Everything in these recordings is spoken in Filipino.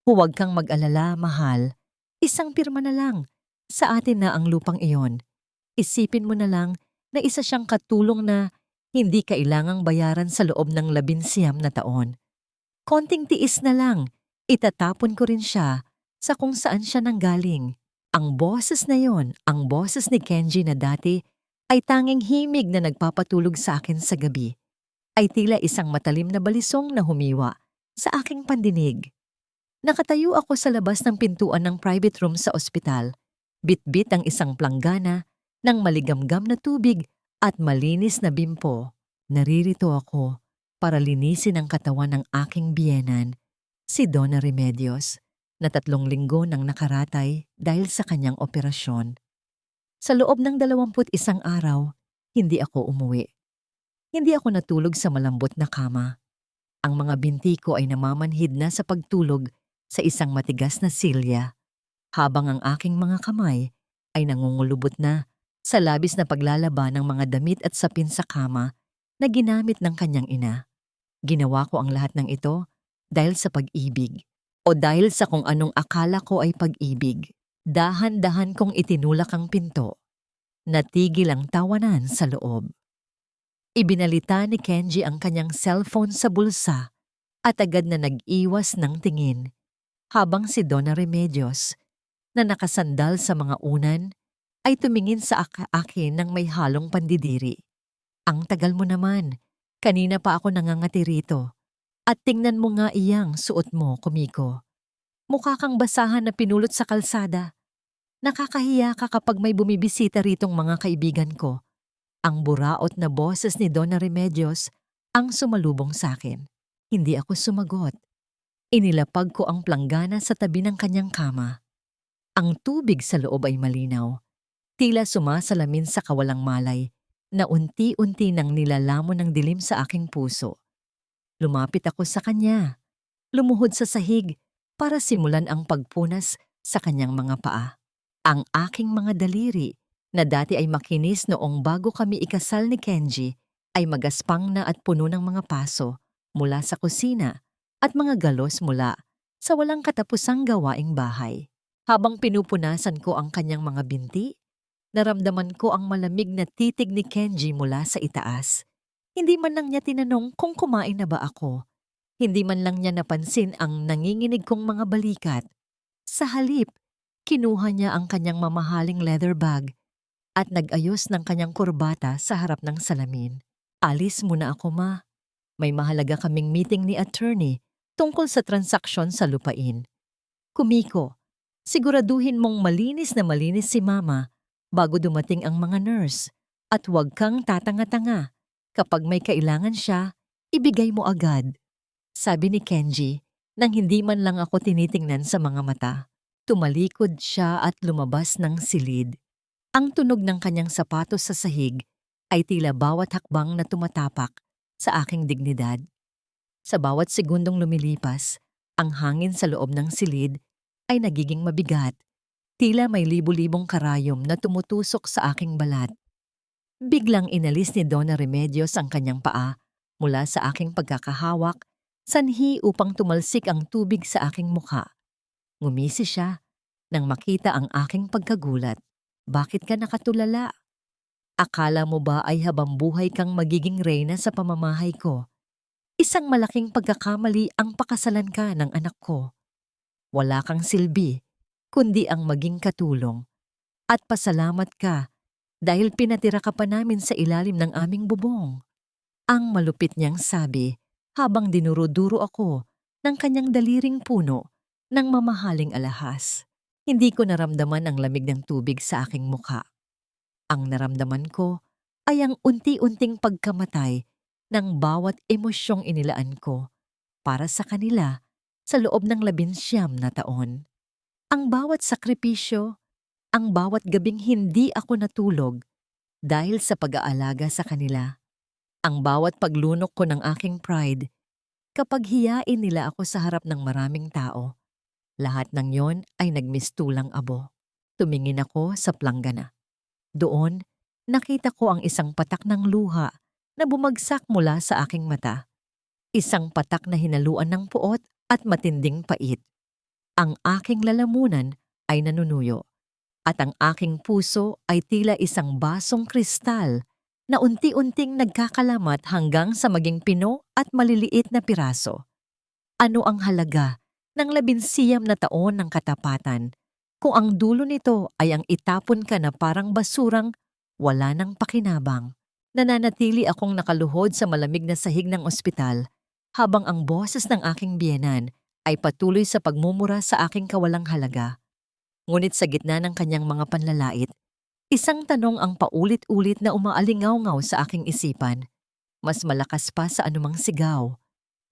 Huwag kang mag-alala, mahal. Isang pirma na lang. Sa atin na ang lupang iyon. Isipin mo na lang na isa siyang katulong na hindi kailangang bayaran sa loob ng 19 na taon. Konting tiis na lang, itatapon ko rin siya sa kung saan siya nanggaling. Ang boses na yon, ang boses ni Kenji na dati ay tanging himig na nagpapatulog sa akin sa gabi, ay tila isang matalim na balisong na humiwa sa aking pandinig. Nakatayo ako sa labas ng pintuan ng private room sa ospital. Bit-bit ang isang planggana ng maligamgam na tubig at malinis na bimpo. Naririto ako para linisin ang katawan ng aking biyenan, si Donna Remedios, na 3 linggo nang nakaratay dahil sa kanyang operasyon. Sa loob ng 21 araw, hindi ako umuwi. Hindi ako natulog sa malambot na kama. Ang mga binti ko ay namamanhid na sa pagtulog sa isang matigas na silya, habang ang aking mga kamay ay nangungulubot na sa labis na paglalaba ng mga damit at sapin sa kama na ginamit ng kanyang ina. Ginawa ko ang lahat ng ito dahil sa pag-ibig o dahil sa kung anong akala ko ay pag-ibig. Dahan-dahan kong itinulak ang pinto. Natigil ang tawanan sa loob. Ibinalita ni Kenji ang kanyang cellphone sa bulsa at agad na nag-iwas ng tingin, habang si Donna Remedios, na nakasandal sa mga unan, ay tumingin sa akin ng may halong pandidiri. Ang tagal mo naman, kanina pa ako nangangati rito. At tingnan mo nga iyang suot mo, Kumiko. Mukha kang basahan na pinulot sa kalsada. Nakakahiya ka kapag may bumibisita ritong mga kaibigan ko. Ang buraot na boses ni Donna Remedios ang sumalubong sa akin. Hindi ako sumagot. Inilapag ko ang planggana sa tabi ng kanyang kama. Ang tubig sa loob ay malinaw. Tila sumasalamin sa kawalang malay na unti-unti nang nilalamon ng dilim sa aking puso. Lumapit ako sa kanya. Lumuhod sa sahig para simulan ang pagpunas sa kanyang mga paa. Ang aking mga daliri na dati ay makinis noong bago kami ikasal ni Kenji ay magaspang na at puno ng mga paso mula sa kusina at mga galos mula sa walang katapusang gawaing bahay. Habang pinupunasan ko ang kanyang mga binti, naramdaman ko ang malamig na titig ni Kenji mula sa itaas. Hindi man lang niya tinanong kung kumain na ba ako. Hindi man lang niya napansin ang nanginginig kong mga balikat. Sa halip, kinuha niya ang kanyang mamahaling leather bag at nag-ayos ng kanyang kurbata sa harap ng salamin. Alis muna ako, ma. May mahalaga kaming meeting ni attorney tungkol sa transaksyon sa lupain. Kumiko, siguraduhin mong malinis na malinis si mama bago dumating ang mga nurse at huwag kang tatanga-tanga. Kapag may kailangan siya, ibigay mo agad. Sabi ni Kenji nang hindi man lang ako tinitingnan sa mga mata. Tumalikod siya at lumabas ng silid. Ang tunog ng kanyang sapatos sa sahig ay tila bawat hakbang na tumatapak sa aking dignidad. Sa bawat segundong lumilipas, ang hangin sa loob ng silid ay nagiging mabigat. Tila may libu-libong karayom na tumutusok sa aking balat. Biglang inalis ni Donna Remedios ang kanyang paa mula sa aking pagkakahawak, sanhi upang tumalsik ang tubig sa aking mukha. Ngumisi siya nang makita ang aking pagkagulat. Bakit ka nakatulala? Akala mo ba ay habang buhay kang magiging reyna sa pamamahay ko? Isang malaking pagkakamali ang pakasalan ka ng anak ko. Wala kang silbi, kundi ang maging katulong. At pasalamat ka dahil pinatira ka pa namin sa ilalim ng aming bubong. Ang malupit niyang sabi habang dinuro-duro ako ng kanyang daliring puno ng mamahaling alahas. Hindi ko naramdaman ang lamig ng tubig sa aking mukha. Ang naramdaman ko ay ang unti-unting pagkamatay ng bawat emosyong inilaan ko para sa kanila sa loob ng 19 na taon. Ang bawat sakripisyo, ang bawat gabing hindi ako natulog dahil sa pag-aalaga sa kanila. Ang bawat paglunok ko ng aking pride kapag hiyain nila ako sa harap ng maraming tao. Lahat ng yon ay nagmistulang abo. Tumingin ako sa planggana. Doon, nakita ko ang isang patak ng luha na bumagsak mula sa aking mata. Isang patak na hinaluan ng puot at matinding pait. Ang aking lalamunan ay nanunuyo at ang aking puso ay tila isang basong kristal na unti-unting nagkakalamat hanggang sa maging pino at maliliit na piraso. Ano ang halaga ng 11 na taon ng katapatan kung ang dulo nito ay ang itapon ka na parang basurang wala ng pakinabang? Nananatili akong nakaluhod sa malamig na sahig ng ospital habang ang boses ng aking biyenan ay patuloy sa pagmumura sa aking kawalang halaga. Ngunit sa gitna ng kanyang mga panlalait, isang tanong ang paulit-ulit na umaalingaw-ngaw sa aking isipan. Mas malakas pa sa anumang sigaw.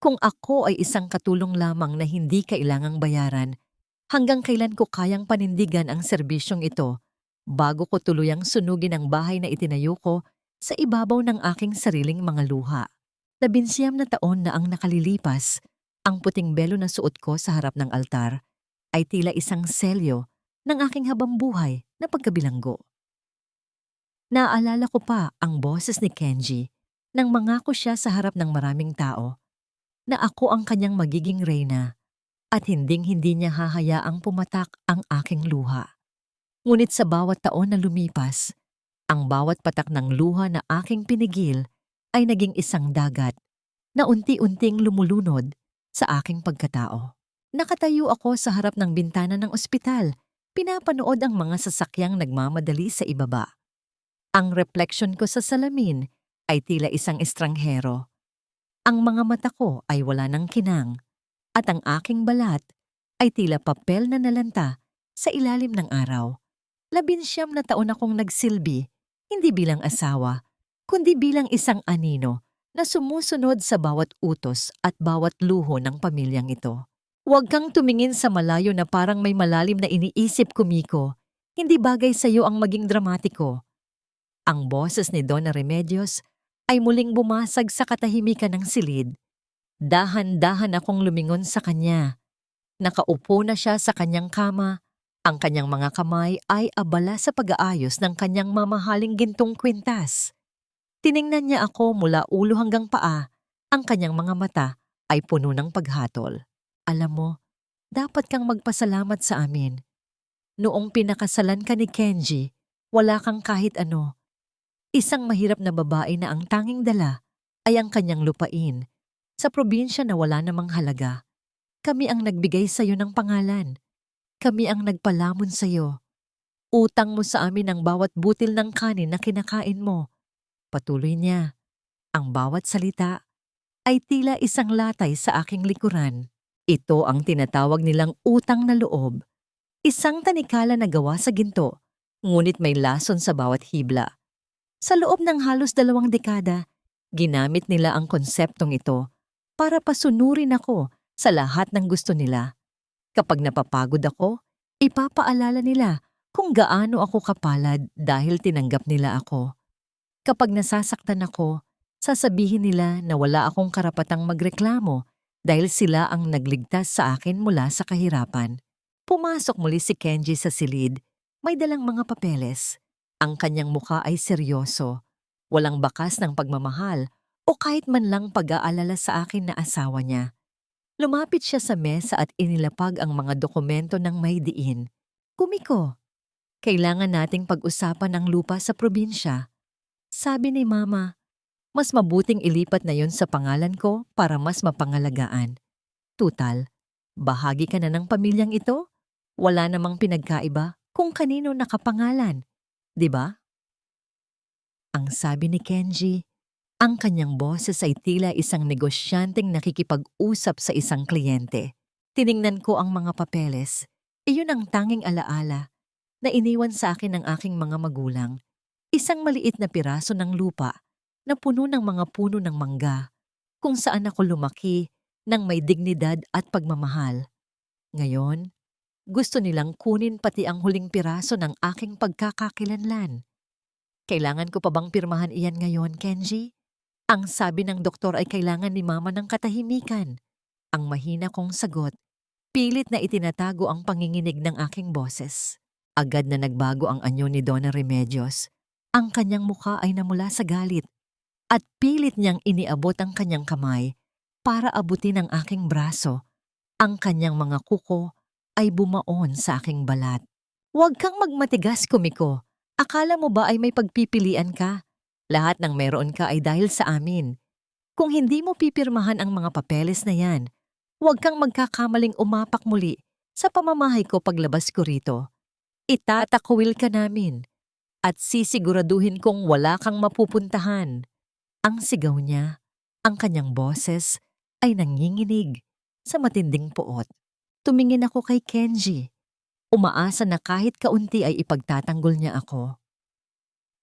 Kung ako ay isang katulong lamang na hindi kailangang bayaran, hanggang kailan ko kayang panindigan ang serbisyong ito bago ko tuluyang sunugin ang bahay na itinayo ko sa ibabaw ng aking sariling mga luha? 11 na taon na ang nakalilipas, ang puting belo na suot ko sa harap ng altar ay tila isang selyo ng aking habambuhay na pagkabilanggo. Naaalala ko pa ang boses ni Kenji nang mangako siya sa harap ng maraming tao na ako ang kanyang magiging reyna at hinding-hindi niya hahayaang pumatak ang aking luha. Ngunit sa bawat taon na lumipas, ang bawat patak ng luha na aking pinigil ay naging isang dagat na unti-unting lumulunod sa aking pagkatao. Nakatayo ako sa harap ng bintana ng ospital, pinapanood ang mga sasakyang nagmamadali sa ibaba. Ang refleksyon ko sa salamin ay tila isang estranghero. Ang mga mata ko ay wala ng kinang at ang aking balat ay tila papel na nalanta sa ilalim ng araw. 11 na taon akong nagsilbi, hindi bilang asawa, kundi bilang isang anino na sumusunod sa bawat utos at bawat luho ng pamilyang ito. Huwag kang tumingin sa malayo na parang may malalim na iniisip, Kumiko. Hindi bagay sa iyo ang maging dramatiko. Ang boses ni Donna Remedios ay muling bumasag sa katahimikan ng silid. Dahan-dahan akong lumingon sa kanya. Nakaupo na siya sa kanyang kama. Ang kanyang mga kamay ay abala sa pag-aayos ng kanyang mamahaling gintong kwintas. Tiningnan niya ako mula ulo hanggang paa. Ang kanyang mga mata ay puno ng paghatol. Alam mo, dapat kang magpasalamat sa amin. Noong pinakasalan ka ni Kenji, wala kang kahit ano. Isang mahirap na babae na ang tanging dala ay ang kanyang lupain sa probinsya na wala namang halaga. Kami ang nagbigay sa iyo ng pangalan. Kami ang nagpalamon sa iyo. Utang mo sa amin ang bawat butil ng kanin na kinakain mo. Patuloy niya. Ang bawat salita ay tila isang latay sa aking likuran. Ito ang tinatawag nilang utang na loob. Isang tanikala na gawa sa ginto, ngunit may lason sa bawat hibla. Sa loob ng halos 2 dekada, ginamit nila ang konseptong ito para pasunurin ako sa lahat ng gusto nila. Kapag napapagod ako, ipapaalala nila kung gaano ako kapalad dahil tinanggap nila ako. Kapag nasasaktan ako, sasabihin nila na wala akong karapatang magreklamo dahil sila ang nagligtas sa akin mula sa kahirapan. Pumasok muli si Kenji sa silid, may dalang mga papeles. Ang kanyang mukha ay seryoso, walang bakas ng pagmamahal o kahit man lang pag-aalala sa akin na asawa niya. Lumapit siya sa mesa at inilapag ang mga dokumento ng may diin. Kumiko, kailangan nating pag-usapan ang lupa sa probinsya. Sabi ni Mama, mas mabuting ilipat na yon sa pangalan ko para mas mapangalagaan. Tutal, bahagi ka na ng pamilyang ito? Wala namang pinagkaiba kung kanino nakapangalan. Diba? Ang sabi ni Kenji, ang kanyang boses ay tila isang negosyanteng nakikipag-usap sa isang kliyente. Tiningnan ko ang mga papeles. Iyon ang tanging alaala na iniwan sa akin ng aking mga magulang. Isang maliit na piraso ng lupa na puno ng mga puno ng mangga kung saan ako lumaki ng may dignidad at pagmamahal. Ngayon, gusto nilang kunin pati ang huling piraso ng aking pagkakakilanlan. Kailangan ko pa bang pirmahan iyan ngayon, Kenji? Ang sabi ng doktor ay kailangan ni Mama ng katahimikan. Ang mahina kong sagot, pilit na itinatago ang panginginig ng aking boses. Agad na nagbago ang anyo ni Donna Remedios. Ang kanyang mukha ay namula sa galit at pilit niyang iniabot ang kanyang kamay para abutin ang aking braso. Ang kanyang mga kuko ay bumaon sa aking balat. Huwag kang magmatigas, Kumiko. Akala mo ba ay may pagpipilian ka? Lahat ng meron ka ay dahil sa amin. Kung hindi mo pipirmahan ang mga papeles na yan, huwag kang magkakamaling umapak muli sa pamamahay ko paglabas ko rito. Itatakwil ka namin at sisiguraduhin kong wala kang mapupuntahan. Ang sigaw niya, ang kanyang boses ay nanginginig sa matinding puot. Tumingin ako kay Kenji. Umaasa na kahit kaunti ay ipagtatanggol niya ako.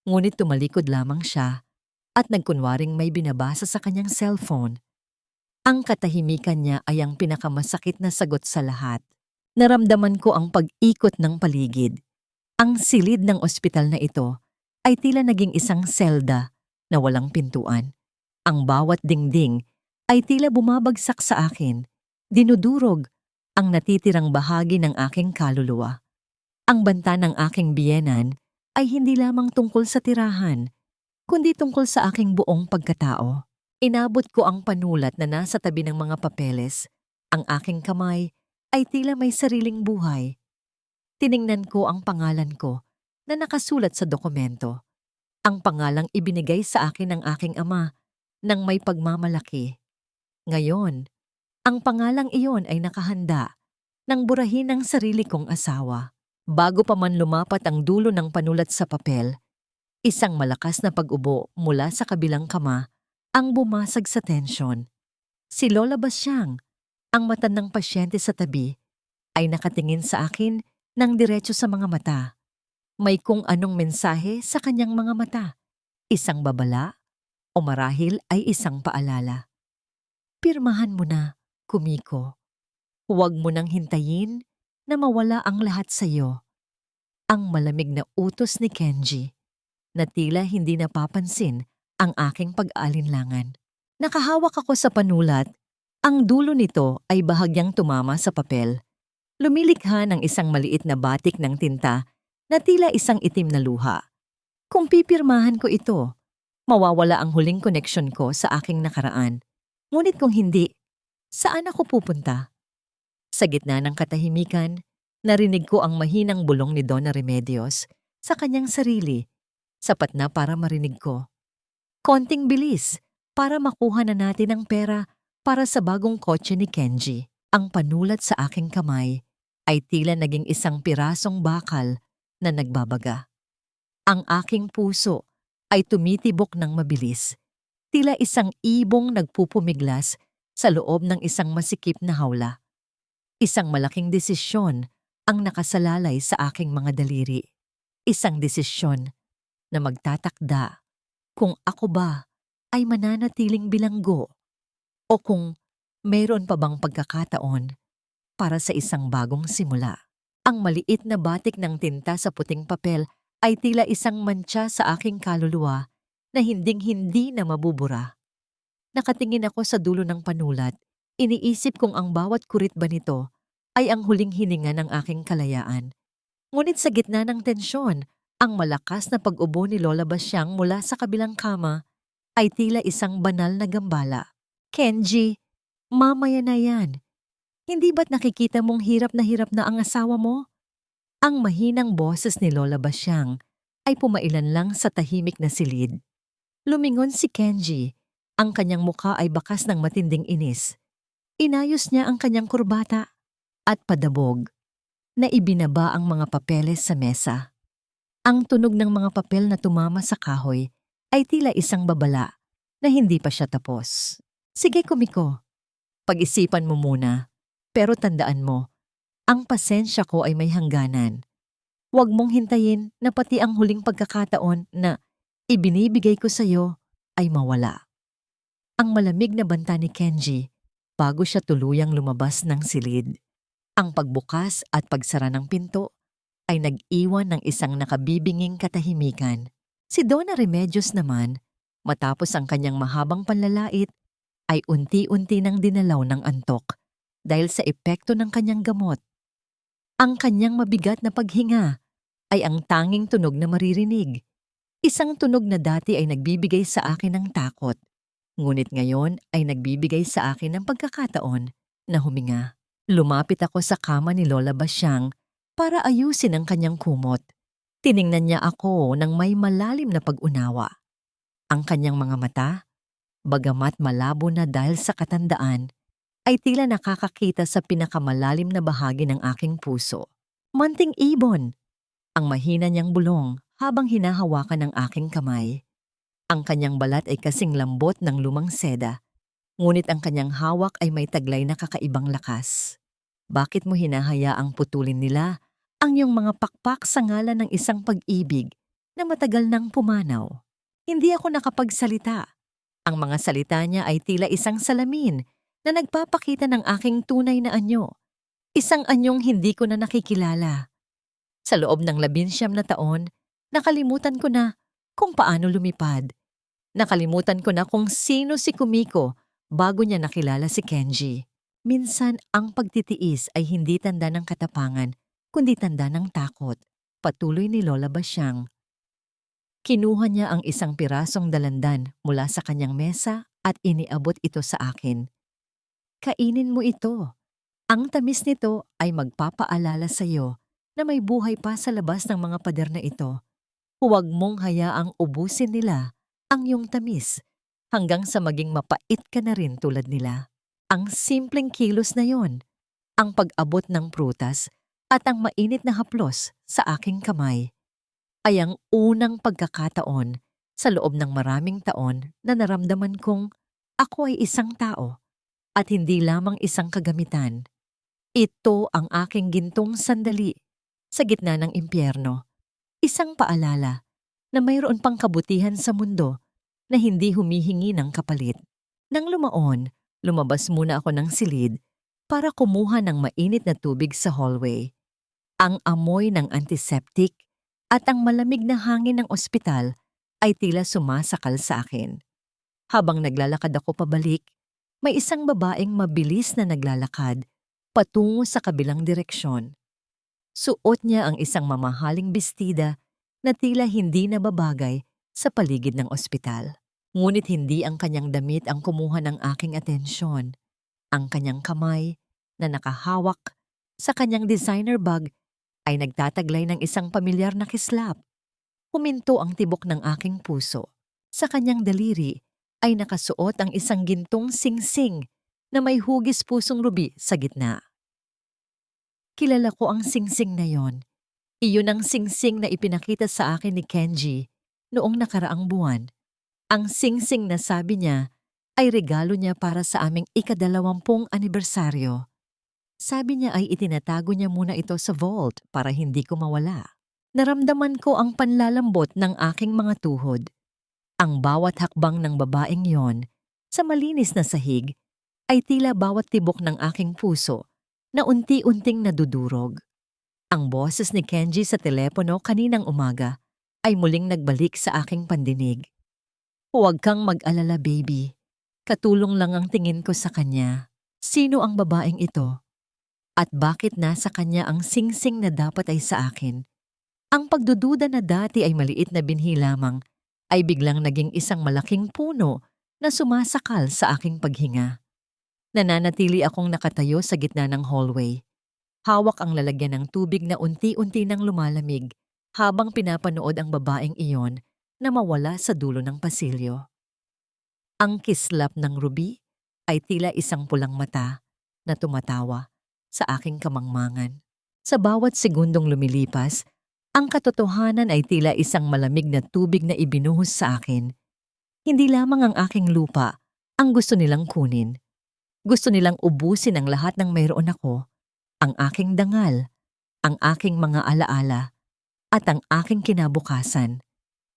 Ngunit tumalikod lamang siya at nagkunwaring may binabasa sa kanyang cellphone. Ang katahimikan niya ay ang pinakamasakit na sagot sa lahat. Naramdaman ko ang pag-ikot ng paligid. Ang silid ng ospital na ito ay tila naging isang selda na walang pintuan. Ang bawat dingding ay tila bumabagsak sa akin, dinudurog ang natitirang bahagi ng aking kaluluwa. Ang banta ng aking biyenan ay hindi lamang tungkol sa tirahan, kundi tungkol sa aking buong pagkatao. Inabot ko ang panulat na nasa tabi ng mga papeles. Ang aking kamay ay tila may sariling buhay. Tiningnan ko ang pangalan ko na nakasulat sa dokumento. Ang pangalang ibinigay sa akin ng aking ama nang may pagmamalaki. Ngayon, ang pangalang iyon ay nakahanda nang burahin ng sarili kong asawa. Bago pa man lumapat ang dulo ng panulat sa papel, isang malakas na pag-ubo mula sa kabilang kama ang bumasag sa tensyon. Si Lola Basyang, ang matandang pasyente sa tabi, ay nakatingin sa akin ng diretso sa mga mata. May kung anong mensahe sa kanyang mga mata. Isang babala o marahil ay isang paalala. Pirmahan mo na, Kumiko. Huwag mo nang hintayin na mawala ang lahat sa iyo. Ang malamig na utos ni Kenji na tila hindi napapansin ang aking pag-alinlangan. Nakahawak ako sa panulat. Ang dulo nito ay bahagyang tumama sa papel. Lumilikha ng isang maliit na batik ng tinta na tila isang itim na luha. Kung pipirmahan ko ito, mawawala ang huling koneksyon ko sa aking nakaraan. Ngunit kung hindi, saan ako pupunta? Sa gitna ng katahimikan, narinig ko ang mahinang bulong ni Donna Remedios sa kanyang sarili. Sapat na para marinig ko. Konting bilis para makuha na natin ang pera para sa bagong kotse ni Kenji. Ang panulat sa aking kamay ay tila naging isang pirasong bakal na nagbabaga. Ang aking puso ay tumitibok ng mabilis, tila isang ibong nagpupumiglas sa loob ng isang masikip na hawla. Isang malaking desisyon ang nakasalalay sa aking mga daliri. Isang desisyon na magtatakda kung ako ba ay mananatiling bilanggo o kung mayroon pa bang pagkakataon para sa isang bagong simula. Ang maliit na batik ng tinta sa puting papel ay tila isang mantsa sa aking kaluluwa na hinding-hindi na mabubura. Nakatingin ako sa dulo ng panulat, iniisip kong ang bawat kurit ba nito ay ang huling hininga ng aking kalayaan. Ngunit sa gitna ng tensyon, ang malakas na pag-ubo ni Lola Basyang mula sa kabilang kama ay tila isang banal na gambala. Kenji, mamaya na yan. Hindi ba't nakikita mong hirap na ang asawa mo? Ang mahinang boses ni Lola Basyang ay pumailan lang sa tahimik na silid. Lumingon si Kenji. Ang kanyang mukha ay bakas ng matinding inis. Inayos niya ang kanyang kurbata at padabog na ibinaba ang mga papeles sa mesa. Ang tunog ng mga papel na tumama sa kahoy ay tila isang babala na hindi pa siya tapos. Sige, Kumiko. Pag-isipan mo muna. Pero tandaan mo, ang pasensya ko ay may hangganan. Huwag mong hintayin na pati ang huling pagkakataon na ibinibigay ko sa iyo ay mawala. Ang malamig na banta ni Kenji bago siya tuluyang lumabas ng silid. Ang pagbukas at pagsara ng pinto ay nag-iwan ng isang nakabibinging katahimikan. Si Donna Remedios naman, matapos ang kanyang mahabang panlalait, ay unti-unti nang dinalaw ng antok dahil sa epekto ng kanyang gamot. Ang kanyang mabigat na paghinga ay ang tanging tunog na maririnig. Isang tunog na dati ay nagbibigay sa akin ng takot, ngunit ngayon ay nagbibigay sa akin ng pagkakataon na huminga. Lumapit ako sa kama ni Lola Basyang para ayusin ang kanyang kumot. Tiningnan niya ako ng may malalim na pag-unawa. Ang kanyang mga mata, bagamat malabo na dahil sa katandaan, ay tila nakakakita sa pinakamalalim na bahagi ng aking puso. Manting ibon, ang mahina niyang bulong habang hinahawakan ng aking kamay. Ang kanyang balat ay kasing lambot ng lumang seda, ngunit ang kanyang hawak ay may taglay na kakaibang lakas. Bakit mo hinahayaang putulin nila ang iyong mga pakpak sa ngalan ng isang pag-ibig na matagal nang pumanaw? Hindi ako nakapagsalita. Ang mga salita niya ay tila isang salamin na nagpapakita ng aking tunay na anyo. Isang anyong hindi ko na nakikilala. Sa loob ng 19 na taon, nakalimutan ko na kung paano lumipad. Nakalimutan ko na kung sino si Kumiko bago niya nakilala si Kenji. Minsan ang pagtitiis ay hindi tanda ng katapangan, kundi tanda ng takot. Patuloy ni Lola Basyang. Kinuha niya ang isang pirasong dalandan mula sa kanyang mesa at iniabot ito sa akin. Kainin mo ito. Ang tamis nito ay magpapaalala sa iyo na may buhay pa sa labas ng mga pader na ito. Huwag mong hayaang ubusin nila ang iyong tamis hanggang sa maging mapait ka na rin tulad nila. Ang simpleng kilos na yon, ang pag-abot ng prutas at ang mainit na haplos sa aking kamay, ay ang unang pagkakataon sa loob ng maraming taon na naramdaman kong ako ay isang tao at hindi lamang isang kagamitan. Ito ang aking gintong sandali sa gitna ng impyerno. Isang paalala na mayroon pang kabutihan sa mundo na hindi humihingi ng kapalit. Nang lumaon, lumabas muna ako ng silid para kumuha ng mainit na tubig sa hallway. Ang amoy ng antiseptic at ang malamig na hangin ng ospital ay tila sumasakal sa akin. Habang naglalakad ako pabalik, may isang babaeng mabilis na naglalakad patungo sa kabilang direksyon. Suot niya ang isang mamahaling bestida na tila hindi nababagay sa paligid ng ospital. Ngunit hindi ang kanyang damit ang kumuha ng aking atensyon. Ang kanyang kamay na nakahawak sa kanyang designer bag ay nagtataglay ng isang pamilyar na kislap. Huminto ang tibok ng aking puso. Sa kanyang daliri ay nakasuot ang isang gintong singsing na may hugis pusong rubi sa gitna. Kilala ko ang singsing na yon. Iyon ang singsing na ipinakita sa akin ni Kenji noong nakaraang buwan. Ang singsing na sabi niya ay regalo niya para sa aming ika-20 anibersaryo. Sabi niya ay itinatago niya muna ito sa vault para hindi ko mawala. Naramdaman ko ang panlalambot ng aking mga tuhod. Ang bawat hakbang ng babaeng yon sa malinis na sahig ay tila bawat tibok ng aking puso na unti-unting nadudurog. Ang boses ni Kenji sa telepono kaninang umaga ay muling nagbalik sa aking pandinig. Huwag kang mag-alala, baby. Katulong lang ang tingin ko sa kanya. Sino ang babaeng ito? At bakit nasa kanya ang singsing na dapat ay sa akin? Ang pagdududa na dati ay maliit na binhi lamang ay biglang naging isang malaking puno na sumasakal sa aking paghinga. Nananatili akong nakatayo sa gitna ng hallway. Hawak ang lalagyan ng tubig na unti-unti nang lumalamig habang pinapanood ang babaeng iyon na mawala sa dulo ng pasilyo. Ang kislap ng ruby ay tila isang pulang mata na tumatawa sa aking kamangmangan. Sa bawat segundong lumilipas, ang katotohanan ay tila isang malamig na tubig na ibinuhos sa akin. Hindi lamang ang aking lupa ang gusto nilang kunin. Gusto nilang ubusin ang lahat ng mayroon ako, ang aking dangal, ang aking mga alaala, at ang aking kinabukasan,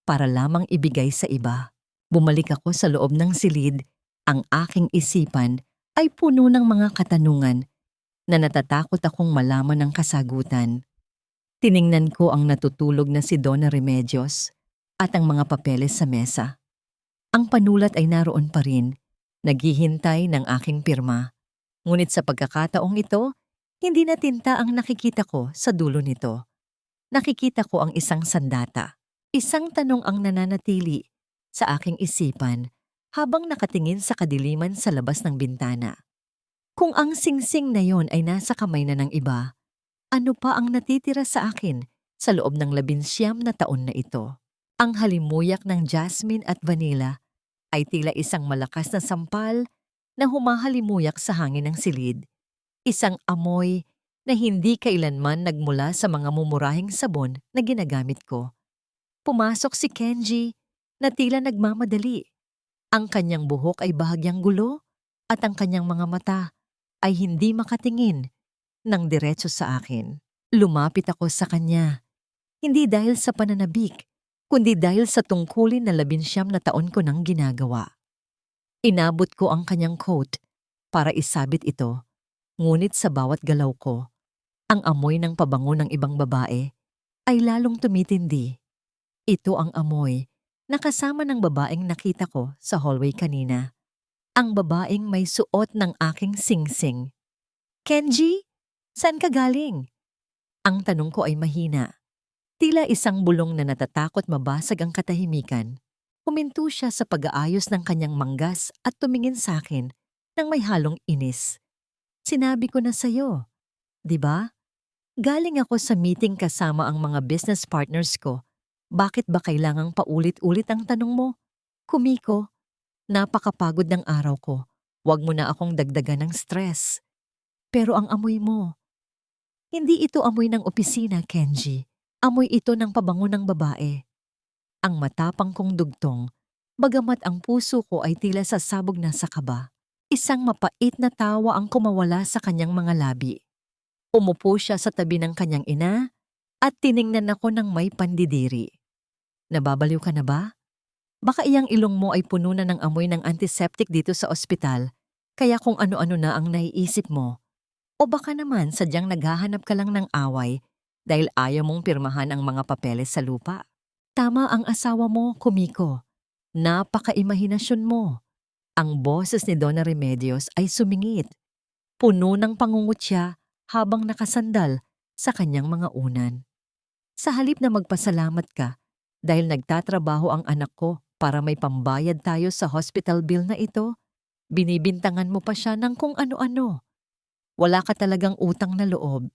para lamang ibigay sa iba. Bumalik ako sa loob ng silid, ang aking isipan ay puno ng mga katanungan na natatakot akong malaman ng kasagutan. Tiningnan ko ang natutulog na si Donna Remedios at ang mga papeles sa mesa. Ang panulat ay naroon pa rin, naghihintay ng aking pirma. Ngunit sa pagkakataong ito, hindi na tinta ang nakikita ko sa dulo nito. Nakikita ko ang isang sandata. Isang tanong ang nananatili sa aking isipan habang nakatingin sa kadiliman sa labas ng bintana. Kung ang singsing na yon ay nasa kamay na ng iba, ano pa ang natitira sa akin sa loob ng 19 na taon na ito? Ang halimuyak ng jasmine at vanilla ay tila isang malakas na sampal na humahalimuyak sa hangin ng silid. Isang amoy na hindi kailanman nagmula sa mga mumurahing sabon na ginagamit ko. Pumasok si Kenji na tila nagmamadali. Ang kanyang buhok ay bahagyang gulo at ang kanyang mga mata ay hindi makatingin ng diretso sa akin. Lumapit ako sa kanya, hindi dahil sa pananabik, kundi dahil sa tungkulin na 19 na taon ko nang ginagawa. Inabot ko ang kanyang coat para isabit ito, ngunit sa bawat galaw ko, ang amoy ng pabango ng ibang babae ay lalong tumitindi. Ito ang amoy na kasama ng babaeng nakita ko sa hallway kanina. Ang babaeng may suot ng aking singsing. Kenji, saan ka galing? Ang tanong ko ay mahina. Tila isang bulong na natatakot mabasag ang katahimikan. Huminto siya sa pag-aayos ng kanyang manggas at tumingin sa akin nang may halong inis. Sinabi ko na sa'yo, di ba? Galing ako sa meeting kasama ang mga business partners ko. Bakit ba kailangang paulit-ulit ang tanong mo? Kumiko, napakapagod ng araw ko. Huwag mo na akong dagdagan ng stress. Pero ang amoy mo, hindi ito amoy ng opisina, Kenji. Amoy ito ng pabango ng babae. Ang matapang kong dugtong, bagamat ang puso ko ay tila sasabog na sa kaba. Isang mapait na tawa ang kumawala sa kanyang mga labi. Umupo siya sa tabi ng kanyang ina at tiningnan ako ng may pandidiri. Nababaliw ka na ba? Baka iyang ilong mo ay puno na ng amoy ng antiseptic dito sa ospital, kaya kung ano-ano na ang naiisip mo. O baka naman sadyang naghahanap ka lang ng away dahil ayaw mong pirmahan ang mga papeles sa lupa. Tama ang asawa mo, Kumiko. Napaka-imahinasyon mo. Ang boses ni Donna Remedios ay sumingit. Puno ng pangungutya habang nakasandal sa kanyang mga unan. Sa halip na magpasalamat ka dahil nagtatrabaho ang anak ko para may pambayad tayo sa hospital bill na ito, binibintangan mo pa siya ng kung ano-ano. Wala ka talagang utang na loob.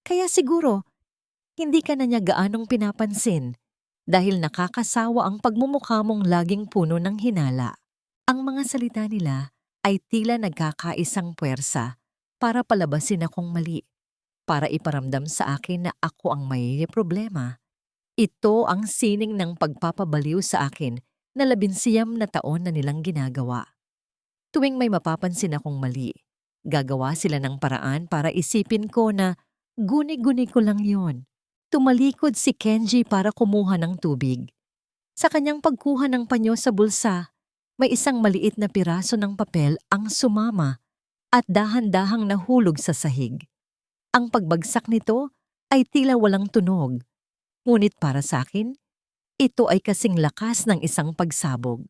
Kaya siguro, hindi ka na niya gaanong pinapansin dahil nakakasawa ang pagmumukha mong laging puno ng hinala. Ang mga salita nila ay tila nagkakaisang puwersa para palabasin akong mali, para iparamdam sa akin na ako ang may problema. Ito ang sining ng pagpapabaliw sa akin na 19 na taon na nilang ginagawa. Tuwing may mapapansin akong mali, gagawa sila ng paraan para isipin ko na guni-guni ko lang yon. Tumalikod si Kenji para kumuha ng tubig. Sa kanyang pagkuha ng panyo sa bulsa, may isang maliit na piraso ng papel ang sumama at dahan-dahang nahulog sa sahig. Ang pagbagsak nito ay tila walang tunog. Ngunit para sa akin, ito ay kasing lakas ng isang pagsabog.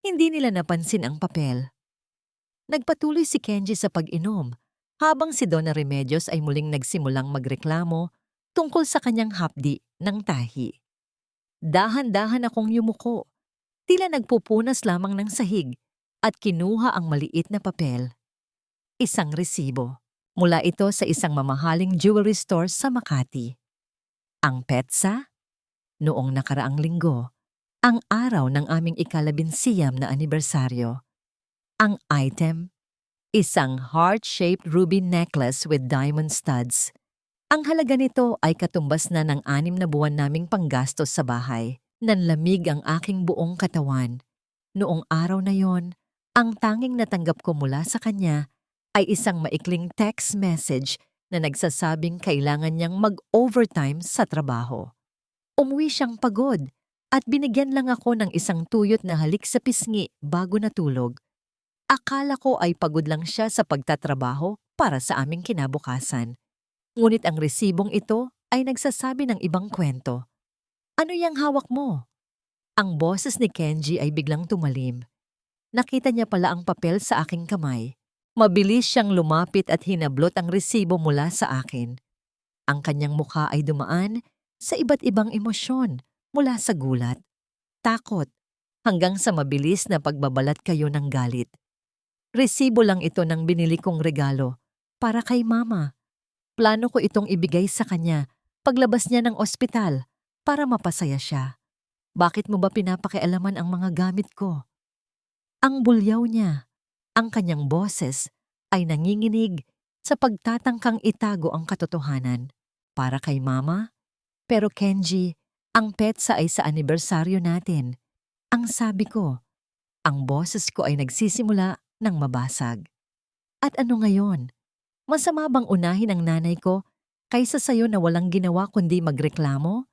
Hindi nila napansin ang papel. Nagpatuloy si Kenji sa pag-inom, habang si Donna Remedios ay muling nagsimulang magreklamo tungkol sa kanyang hapdi ng tahi. Dahan-dahan akong yumuko, tila nagpupunas lamang ng sahig at kinuha ang maliit na papel. Isang resibo. Mula ito sa isang mamahaling jewelry store sa Makati. Ang petsa? Noong nakaraang linggo, ang araw ng aming ika-11 na anibersaryo. Ang item? Isang heart-shaped ruby necklace with diamond studs. Ang halaga nito ay katumbas na ng 6 na buwan naming panggastos sa bahay. Nanlamig ang aking buong katawan. Noong araw na yon, ang tanging natanggap ko mula sa kanya ay isang maikling text message na nagsasabing kailangan niyang mag-overtime sa trabaho. Umuwi siyang pagod at binigyan lang ako ng isang tuyot na halik sa pisngi bago natulog. Akala ko ay pagod lang siya sa pagtatrabaho para sa aming kinabukasan. Ngunit ang resibong ito ay nagsasabi ng ibang kwento. Ano yang hawak mo? Ang boses ni Kenji ay biglang tumalim. Nakita niya pala ang papel sa aking kamay. Mabilis siyang lumapit at hinablot ang resibo mula sa akin. Ang kanyang mukha ay dumaan sa iba't ibang emosyon mula sa gulat, takot, hanggang sa mabilis na pagbabalat kayo ng galit. Resibo lang ito ng binili kong regalo para kay mama. Plano ko itong ibigay sa kanya paglabas niya ng ospital para mapasaya siya. Bakit mo ba pinapakialaman ang mga gamit ko? Ang bulyaw niya, ang kanyang boses ay nanginginig sa pagtatangkang itago ang katotohanan. Para kay mama? Pero Kenji, ang petsa ay sa anibersaryo natin. Ang sabi ko, ang boses ko ay nagsisimula ng mabasag. At ano ngayon? Masama bang unahin ang nanay ko kaysa sayo na walang ginawa kundi magreklamo?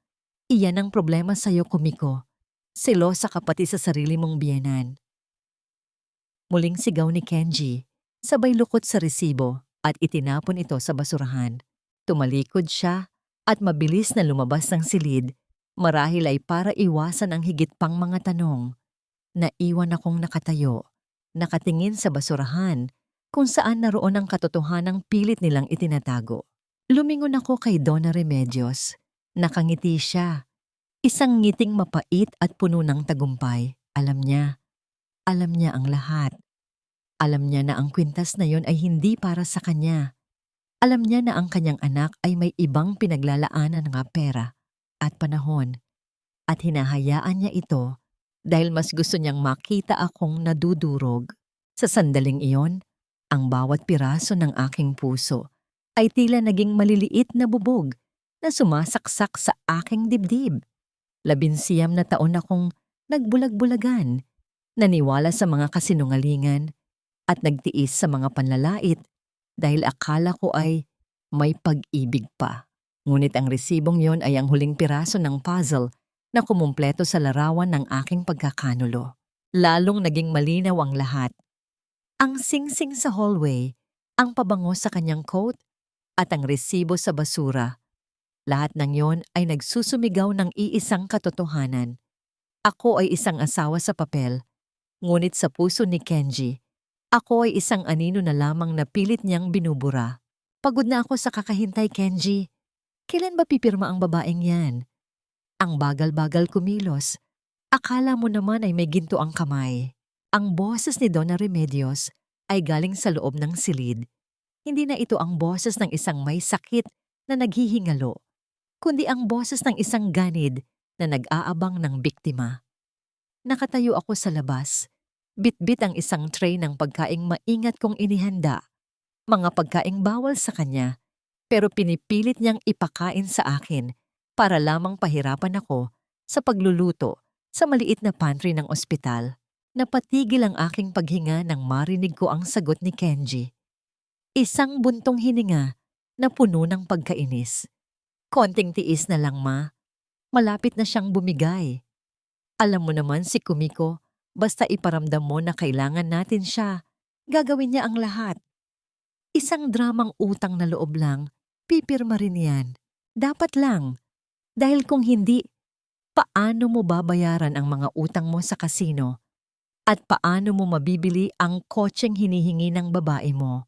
Iyan ang problema sayo, Kumiko. Selosa ka pati sa sarili mong biyenan. Muling sigaw ni Kenji, sabay lukot sa resibo at itinapon ito sa basurahan. Tumalikod siya at mabilis na lumabas ng silid, marahil ay para iwasan ang higit pang mga tanong. Naiwan akong nakatayo, nakatingin sa basurahan kung saan naroon ang katotohanang pilit nilang itinatago. Lumingon ako kay Donna Remedios. Nakangiti siya. Isang ngiting mapait at puno ng tagumpay. Alam niya ang lahat. Alam niya na ang kwintas na yon ay hindi para sa kanya. Alam niya na ang kanyang anak ay may ibang pinaglalaanan ng pera at panahon. At hinahayaan niya ito dahil mas gusto niyang makita akong nadudurog. Sa sandaling iyon, ang bawat piraso ng aking puso ay tila naging maliliit na bubog na sumasaksak sa aking dibdib. 19 na taon akong nagbulag-bulagan, naniwala sa mga kasinungalingan at nagtiis sa mga panlalait dahil akala ko ay may pag-ibig pa. Ngunit ang resibong yon ay ang huling piraso ng puzzle na kumumpleto sa larawan ng aking pagkakanulo. Lalong naging malinaw ang lahat. Ang singsing sa hallway, ang pabango sa kanyang coat, at ang resibo sa basura. Lahat ng yon ay nagsusumigaw ng iisang katotohanan. Ako ay isang asawa sa papel, ngunit sa puso ni Kenji, ako ay isang anino na lamang na pilit niyang binubura. Pagod na ako sa kakahintay, Kenji. Kailan ba pipirma ang babaeng yan? Ang bagal-bagal kumilos. Akala mo naman ay may ginto ang kamay. Ang boses ni Donna Remedios ay galing sa loob ng silid. Hindi na ito ang boses ng isang may sakit na naghihingalo, kundi ang boses ng isang ganid na nag-aabang ng biktima. Nakatayo ako sa labas. Bitbit ang isang tray ng pagkaing maingat kong inihanda. Mga pagkaing bawal sa kanya, pero pinipilit niyang ipakain sa akin para lamang pahirapan ako sa pagluluto sa maliit na pantry ng ospital. Napatigil ang aking paghinga nang marinig ko ang sagot ni Kenji. Isang buntong hininga na puno ng pagkainis. Konting tiis na lang, ma. Malapit na siyang bumigay. Alam mo naman si Kumiko, basta iparamdam mo na kailangan natin siya, gagawin niya ang lahat. Isang dramang utang na loob lang, pipirma rin yan. Dapat lang. Dahil kung hindi, paano mo babayaran ang mga utang mo sa kasino? At paano mo mabibili ang kotseng hinihingi ng babae mo?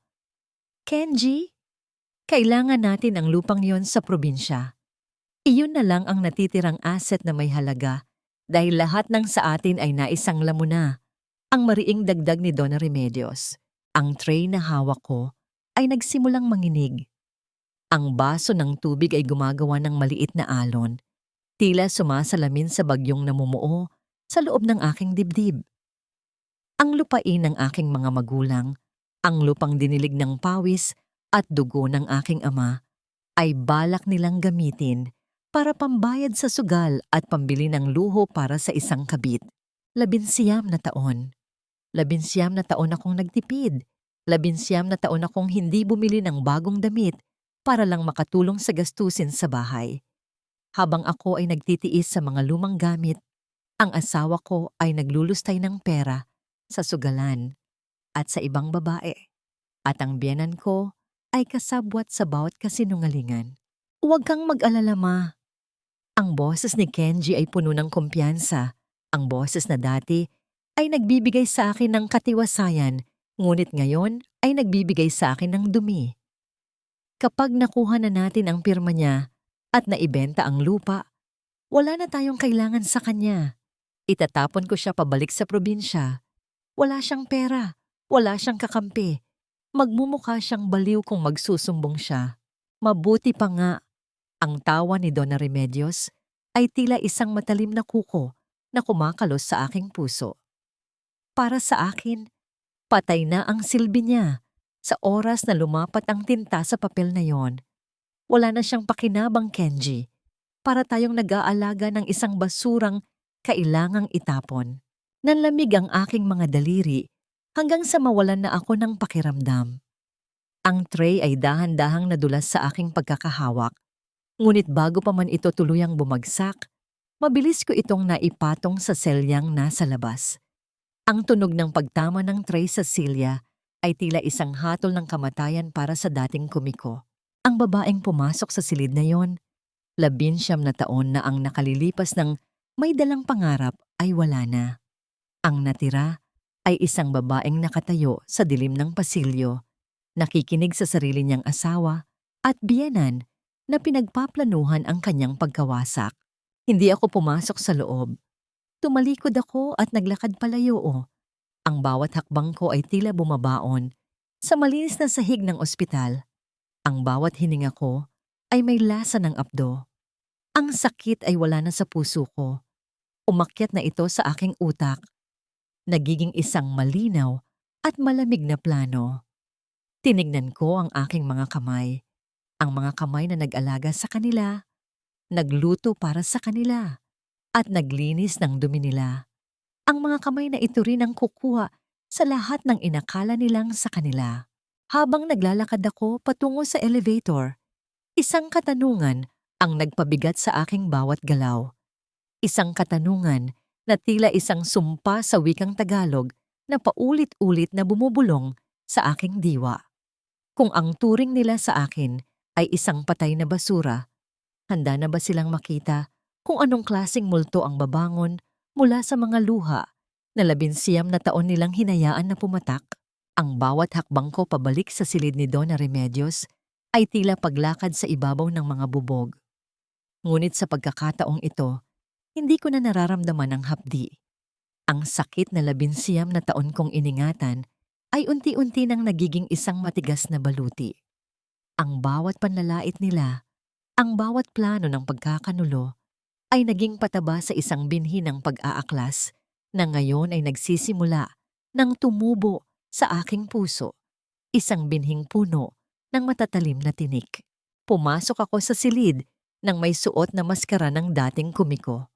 Kenji, kailangan natin ang lupang yon sa probinsya. Iyon na lang ang natitirang asset na may halaga dahil lahat ng sa atin ay naisangla mo na. Ang mariing dagdag ni Donna Remedios. Ang tray na hawak ko ay nagsimulang manginig. Ang baso ng tubig ay gumagawa ng maliit na alon. Tila sumasalamin sa bagyong namumuo sa loob ng aking dibdib. Ang lupain ng aking mga magulang, ang lupang dinilig ng pawis at dugo ng aking ama, ay balak nilang gamitin para pambayad sa sugal at pambili ng luho para sa isang kabit. 19 na taon. 19 na taon akong nagtipid. 19 na taon akong hindi bumili ng bagong damit para lang makatulong sa gastusin sa bahay. Habang ako ay nagtitiis sa mga lumang gamit, ang asawa ko ay naglulustay ng pera sa sugalan at sa ibang babae. At ang biyenan ko ay kasabwat sa bawat kasinungalingan. Huwag kang mag-alala, ma. Ang boses ni Kenji ay puno ng kumpiyansa. Ang boses na dati ay nagbibigay sa akin ng katiwasayan, ngunit ngayon ay nagbibigay sa akin ng dumi. Kapag nakuha na natin ang pirma niya at naibenta ang lupa, wala na tayong kailangan sa kanya. Itatapon ko siya pabalik sa probinsya. Wala siyang pera, Wala siyang kakampi. Magmumukha siyang baliw kung magsusumbong siya. Mabuti pa nga, ang tawa ni Donna Remedios ay tila isang matalim na kuko na kumakalos sa aking puso. Para sa akin, patay na ang silbi niya. Sa oras na lumapat ang tinta sa papel na yon, wala na siyang pakinabang, Kenji. Para tayong nag-aalaga ng isang basurang kailangang itapon. Nanlamig ang aking mga daliri hanggang sa mawalan na ako ng pakiramdam. Ang tray ay dahan-dahang nadulas sa aking pagkakahawak. Ngunit bago pa man ito tuluyang bumagsak, mabilis ko itong naipatong sa selyang nasa labas. Ang tunog ng pagtama ng tray sa silya ay tila isang hatol ng kamatayan para sa dating komiko. Ang babaeng pumasok sa silid na yon, 19 na taon na ang nakalilipas ng may dalang pangarap ay wala na. Ang natira ay isang babaeng nakatayo sa dilim ng pasilyo, nakikinig sa sarili niyang asawa at biyenan na pinagpaplanuhan ang kanyang pagkawasak. Hindi ako pumasok sa loob. Tumalikod ako at naglakad palayo. Ang bawat hakbang ko ay tila bumabaon sa malinis na sahig ng ospital. Ang bawat hininga ko ay may lasa ng apdo. Ang sakit ay wala na sa puso ko. Umakyat na ito sa aking utak. Nagiging isang malinaw at malamig na plano. Tinignan ko ang aking mga kamay. Ang mga kamay na nag-alaga sa kanila, nagluto para sa kanila, at naglinis ng dumi nila. Ang mga kamay na ito rin ang kukuha sa lahat ng inakala nilang sa kanila. Habang naglalakad ako patungo sa elevator, isang katanungan ang nagpabigat sa aking bawat galaw. Isang katanungan na tila isang sumpa sa wikang Tagalog na paulit-ulit na bumubulong sa aking diwa. Kung ang turing nila sa akin ay isang patay na basura, handa na ba silang makita kung anong klaseng multo ang babangon mula sa mga luha na 19 na taon nilang hinayaan na pumatak? Ang bawat hakbang ko pabalik sa silid ni Donna Remedios ay tila paglakad sa ibabaw ng mga bubog. Ngunit sa pagkakataong ito, hindi ko na nararamdaman ang hapdi. Ang sakit na 19 na taon kong iningatan ay unti-unti nang nagiging isang matigas na baluti. Ang bawat panlalait nila, ang bawat plano ng pagkakanulo ay naging pataba sa isang binhi ng pag-aaklas na ngayon ay nagsisimula ng tumubo sa aking puso. Isang binhing puno ng matatalim na tinik. Pumasok ako sa silid nang may suot na maskara ng dating komiko.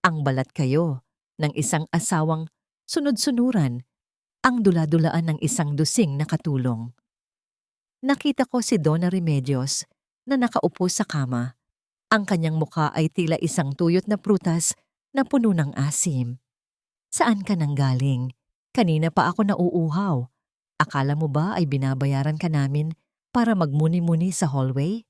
Ang balat kayo ng isang asawang sunod-sunuran, ang dula-dulaan ng isang dusing na katulong. Nakita ko si Donna Remedios na nakaupo sa kama. Ang kanyang mukha ay tila isang tuyot na prutas na puno ng asim. Saan ka nang galing? Kanina pa ako nauuhaw. Akala mo ba ay binabayaran ka namin para magmuni-muni sa hallway?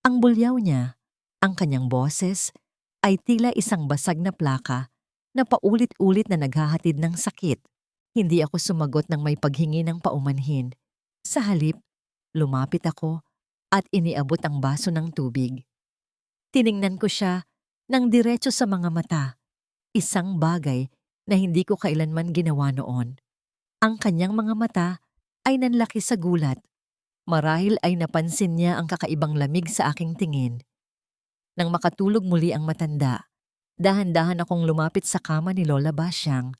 Ang bulyaw niya, ang kanyang boses, ay tila isang basag na plaka na paulit-ulit na naghahatid ng sakit. Hindi ako sumagot ng may paghingi ng paumanhin. Sa halip, lumapit ako at iniabot ang baso ng tubig. Tiningnan ko siya ng diretso sa mga mata, isang bagay na hindi ko kailanman ginawa noon. Ang kanyang mga mata ay nanlaki sa gulat. Marahil ay napansin niya ang kakaibang lamig sa aking tingin. Nang makatulog muli ang matanda, dahan-dahan akong lumapit sa kama ni Lola Basyang.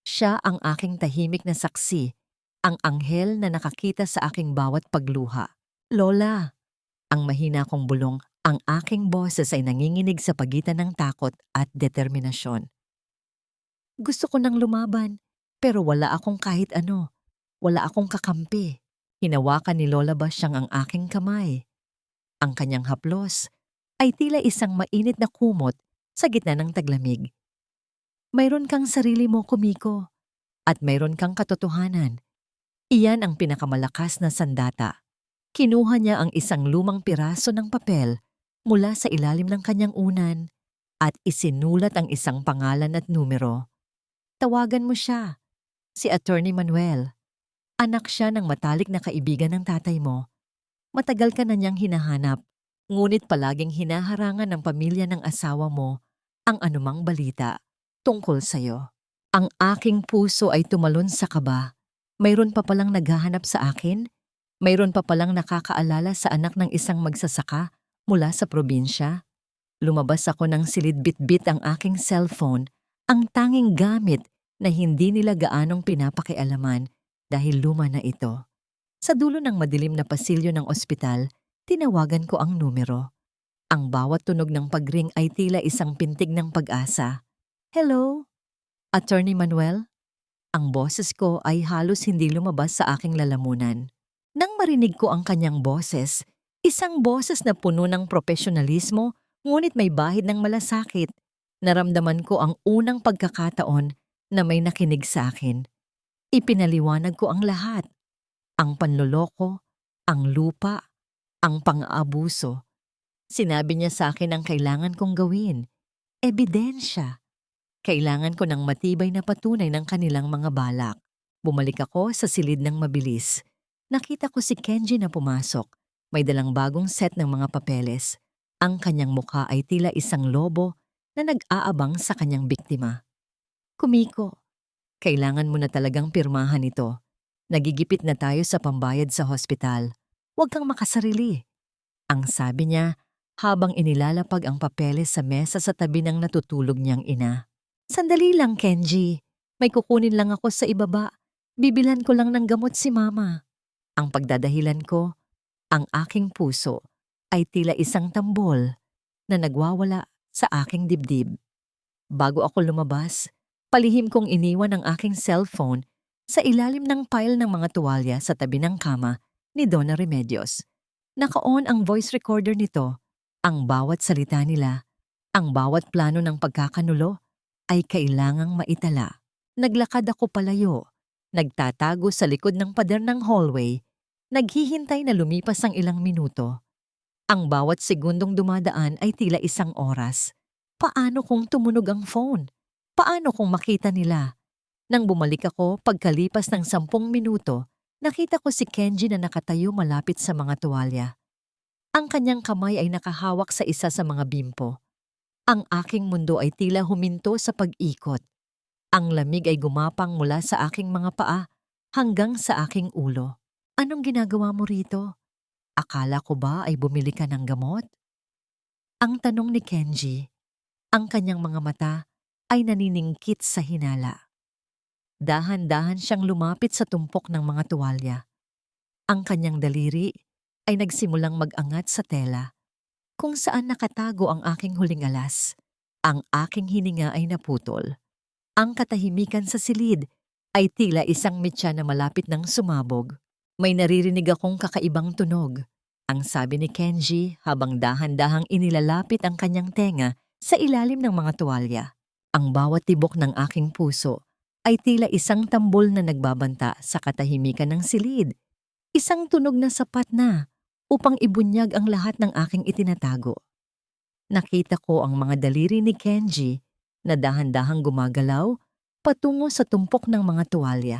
Siya ang aking tahimik na saksi, ang anghel na nakakita sa aking bawat pagluha. Lola, ang mahina kong bulong, ang aking boses ay nanginginig sa pagitan ng takot at determinasyon. Gusto ko nang lumaban, pero wala akong kahit ano. Wala akong kakampi. Hinawakan ni Lola Basyang ang aking kamay. Ang kanyang haplos ay tila isang mainit na kumot sa gitna ng taglamig. Mayroon kang sarili mo, Kumiko, at mayroon kang katotohanan. Iyan ang pinakamalakas na sandata. Kinuha niya ang isang lumang piraso ng papel mula sa ilalim ng kanyang unan at isinulat ang isang pangalan at numero. Tawagan mo siya, si Attorney Manuel. Anak siya ng matalik na kaibigan ng tatay mo. Matagal ka na niyang hinahanap, ngunit palaging hinaharangan ng pamilya ng asawa mo ang anumang balita tungkol sa'yo. Ang aking puso ay tumalon sa kaba. Mayroon pa palang naghahanap sa akin? Mayroon pa palang nakakaalala sa anak ng isang magsasaka mula sa probinsya? Lumabas ako ng silid bitbit ang aking cellphone, ang tanging gamit na hindi nila gaanong pinapakialaman dahil luma na ito. Sa dulo ng madilim na pasilyo ng ospital, tinawagan ko ang numero. Ang bawat tunog ng pagring ay tila isang pintig ng pag-asa. Hello? Attorney Manuel? Ang boses ko ay halos hindi lumabas sa aking lalamunan. Nang marinig ko ang kanyang boses, isang boses na puno ng profesionalismo ngunit may bahid ng malasakit, naramdaman ko ang unang pagkakataon na may nakinig sa akin. Ipinaliwanag ko ang lahat. Ang panloloko, ang lupa, ang pang-aabuso. Sinabi niya sa akin ang kailangan kong gawin. Ebidensya. Kailangan ko ng matibay na patunay ng kanilang mga balak. Bumalik ako sa silid ng mabilis. Nakita ko si Kenji na pumasok. May dalang bagong set ng mga papeles. Ang kanyang mukha ay tila isang lobo na nag-aabang sa kanyang biktima. Kumiko, kailangan mo na talagang pirmahan ito. Nagigipit na tayo sa pambayad sa hospital. Huwag kang makasarili. Ang sabi niya habang inilalapag ang papeles sa mesa sa tabi ng natutulog niyang ina. Sandali lang, Kenji. May kukunin lang ako sa ibaba. Bibilhan ko lang ng gamot si Mama. Ang pagdadahilan ko, ang aking puso ay tila isang tambol na nagwawala sa aking dibdib. Bago ako lumabas, palihim kong iniwan ang aking cellphone sa ilalim ng pile ng mga tuwalya sa tabi ng kama ni Donna Remedios. Naka-on ang voice recorder nito. Ang bawat salita nila, ang bawat plano ng pagkakanulo ay kailangang maitala. Naglakad ako palayo, nagtatago sa likod ng pader ng hallway, naghihintay na lumipas ang ilang minuto. Ang bawat segundong dumadaan ay tila isang oras. Paano kung tumunog ang phone? Paano kung makita nila? Nang bumalik ako pagkalipas ng 10 minuto, nakita ko si Kenji na nakatayo malapit sa mga tuwalya. Ang kanyang kamay ay nakahawak sa isa sa mga bimpo. Ang aking mundo ay tila huminto sa pag-ikot. Ang lamig ay gumapang mula sa aking mga paa hanggang sa aking ulo. Anong ginagawa mo rito? Akala ko ba ay bumili ka ng gamot? Ang tanong ni Kenji, ang kanyang mga mata ay naniningkit sa hinala. Dahan-dahan siyang lumapit sa tumpok ng mga tuwalya. Ang kanyang daliri ay nagsimulang mag-angat sa tela, kung saan nakatago ang aking huling alas. Ang aking hininga ay naputol. Ang katahimikan sa silid ay tila isang mitya na malapit ng sumabog. May naririnig akong kakaibang tunog. Ang sabi ni Kenji habang dahan-dahang inilalapit ang kanyang tenga sa ilalim ng mga tuwalya. Ang bawat tibok ng aking puso ay tila isang tambol na nagbabanta sa katahimikan ng silid. Isang tunog na sapat na upang ibunyag ang lahat ng aking itinatago. Nakita ko ang mga daliri ni Kenji na dahan-dahang gumagalaw patungo sa tumpok ng mga tuwalya.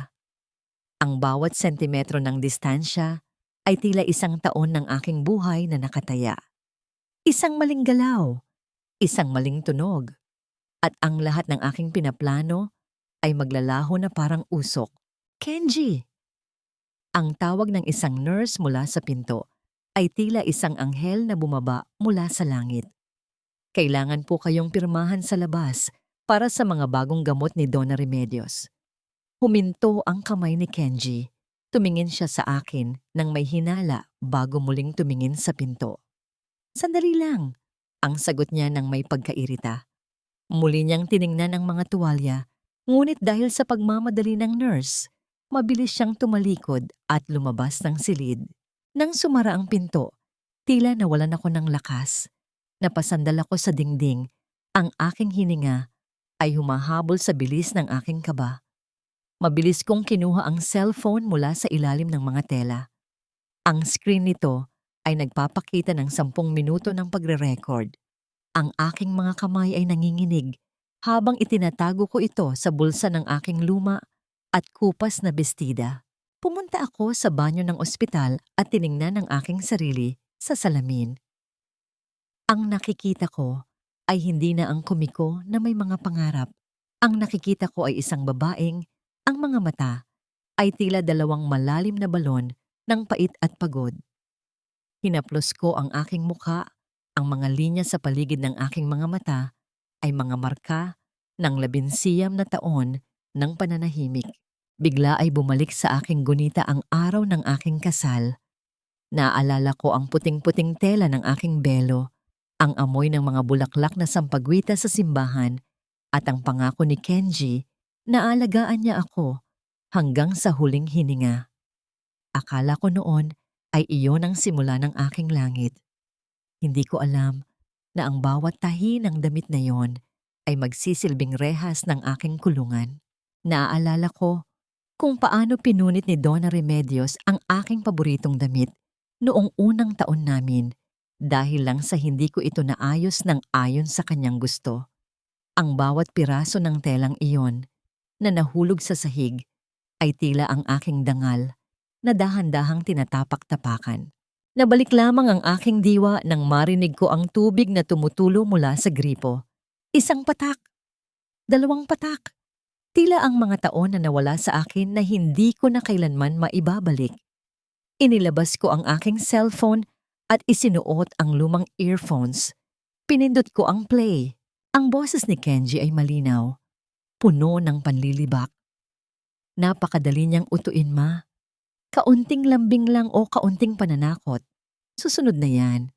Ang bawat sentimetro ng distansya ay tila isang taon ng aking buhay na nakataya. Isang maling galaw, isang maling tunog, at ang lahat ng aking pinaplano ay maglalaho na parang usok. Kenji! Ang tawag ng isang nurse mula sa pinto ay tila isang anghel na bumaba mula sa langit. Kailangan po kayong pirmahan sa labas para sa mga bagong gamot ni Donna Remedios. Huminto ang kamay ni Kenji. Tumingin siya sa akin nang may hinala bago muling tumingin sa pinto. Sandali lang, ang sagot niya nang may pagkairita. Muli niyang tiningnan ang mga tuwalya, ngunit dahil sa pagmamadali ng nurse, mabilis siyang tumalikod at lumabas ng silid. Nang sumara ang pinto, tila nawalan ako ng lakas. Napasandal ako sa dingding. Ang aking hininga ay humahabol sa bilis ng aking kaba. Mabilis kong kinuha ang cellphone mula sa ilalim ng mga tela. Ang screen nito ay nagpapakita ng 10 minuto ng pagre-record. Ang aking mga kamay ay nanginginig habang itinatago ko ito sa bulsa ng aking luma at kupas na bestida. Pumunta ako sa banyo ng ospital at tiningnan ang aking sarili sa salamin. Ang nakikita ko ay hindi na ang Kumiko na may mga pangarap. Ang nakikita ko ay isang babaeng ang mga mata ay tila dalawang malalim na balon ng pait at pagod. Hinaplos ko ang aking mukha, ang mga linya sa paligid ng aking mga mata ay mga marka ng 11 na taon ng pananahimik. Bigla ay bumalik sa aking gunita ang araw ng aking kasal. Naaalala ko ang puting-puting tela ng aking belo, ang amoy ng mga bulaklak na sampagwita sa simbahan, at ang pangako ni Kenji na aalagaan niya ako hanggang sa huling hininga. Akala ko noon ay iyon ang simula ng aking langit. Hindi ko alam na ang bawat tahi ng damit na yon ay magsisilbing rehas ng aking kulungan. Naaalala ko kung paano pinunit ni Donna Remedios ang aking paboritong damit noong unang taon namin dahil lang sa hindi ko ito naayos ng ayon sa kanyang gusto. Ang bawat piraso ng telang iyon na nahulog sa sahig ay tila ang aking dangal na dahan-dahang tinatapak-tapakan. Nabalik lamang ang aking diwa nang marinig ko ang tubig na tumutulo mula sa gripo. Isang patak, 2 patak. Tila ang mga taon na nawala sa akin na hindi ko na kailanman maibabalik. Inilabas ko ang aking cellphone at isinuot ang lumang earphones. Pinindot ko ang play. Ang boses ni Kenji ay malinaw, puno ng panlilibak. Napakadali niyang utuin, ma. Kaunting lambing lang o kaunting pananakot. Susunod na yan.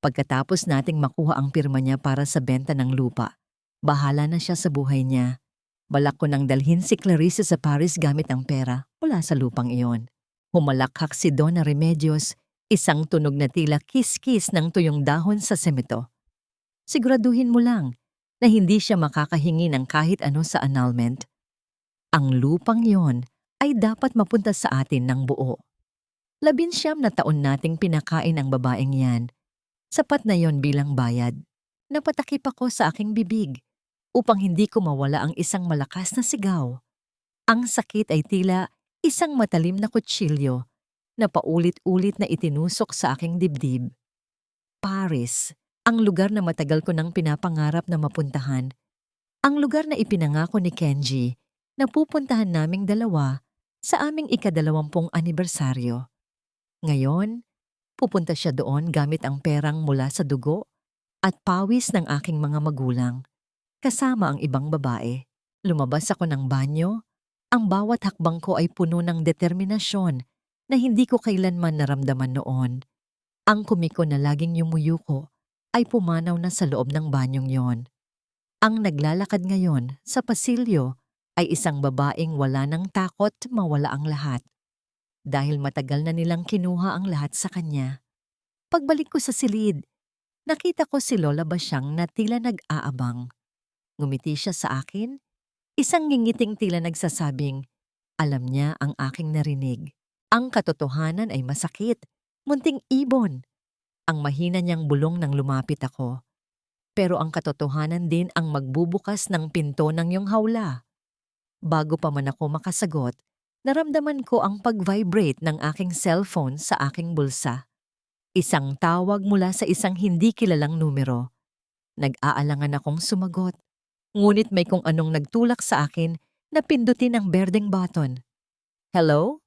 Pagkatapos nating makuha ang pirma niya para sa benta ng lupa, bahala na siya sa buhay niya. Balak ko nang dalhin si Clarice sa Paris gamit ang pera mula sa lupang iyon. Humalakhak si Donna Remedios, isang tunog na tila kiss-kiss ng tuyong dahon sa semento. Siguraduhin mo lang na hindi siya makakahingi ng kahit ano sa annulment. Ang lupang iyon ay dapat mapunta sa atin ng buo. 19 na taon nating pinakain ang babaeng yan. Sapat na yon bilang bayad. Napatakip ako sa aking bibig upang hindi ko mawala ang isang malakas na sigaw. Ang sakit ay tila isang matalim na kutsilyo na paulit-ulit na itinusok sa aking dibdib. Paris, ang lugar na matagal ko nang pinapangarap na mapuntahan. Ang lugar na ipinangako ni Kenji na pupuntahan naming dalawa sa aming ika-20 anibersaryo. Ngayon, pupunta siya doon gamit ang perang mula sa dugo at pawis ng aking mga magulang, kasama ang ibang babae. Lumabas ako ng banyo. Ang bawat hakbang ko ay puno ng determinasyon na hindi ko kailanman naramdaman noon. Ang kumiko na laging yumuyuko ay pumanaw na sa loob ng banyong yon. Ang naglalakad ngayon sa pasilyo ay isang babaeng wala ng takot mawala ang lahat. Dahil matagal na nilang kinuha ang lahat sa kanya. Pagbalik ko sa silid, nakita ko si Lola Basyang na tila nag-aabang. Ngumiti siya sa akin, isang ngingiting tila nagsasabing, alam niya ang aking narinig. Ang katotohanan ay masakit, munting ibon. Ang mahina niyang bulong nang lumapit ako. Pero ang katotohanan din ang magbubukas ng pinto ng iyong hawla. Bago pa man ako makasagot, naramdaman ko ang pag-vibrate ng aking cellphone sa aking bulsa. Isang tawag mula sa isang hindi kilalang numero. Nag-aalangan akong sumagot. Ngunit may kung anong nagtulak sa akin na pindutin ang berdeng button. Hello?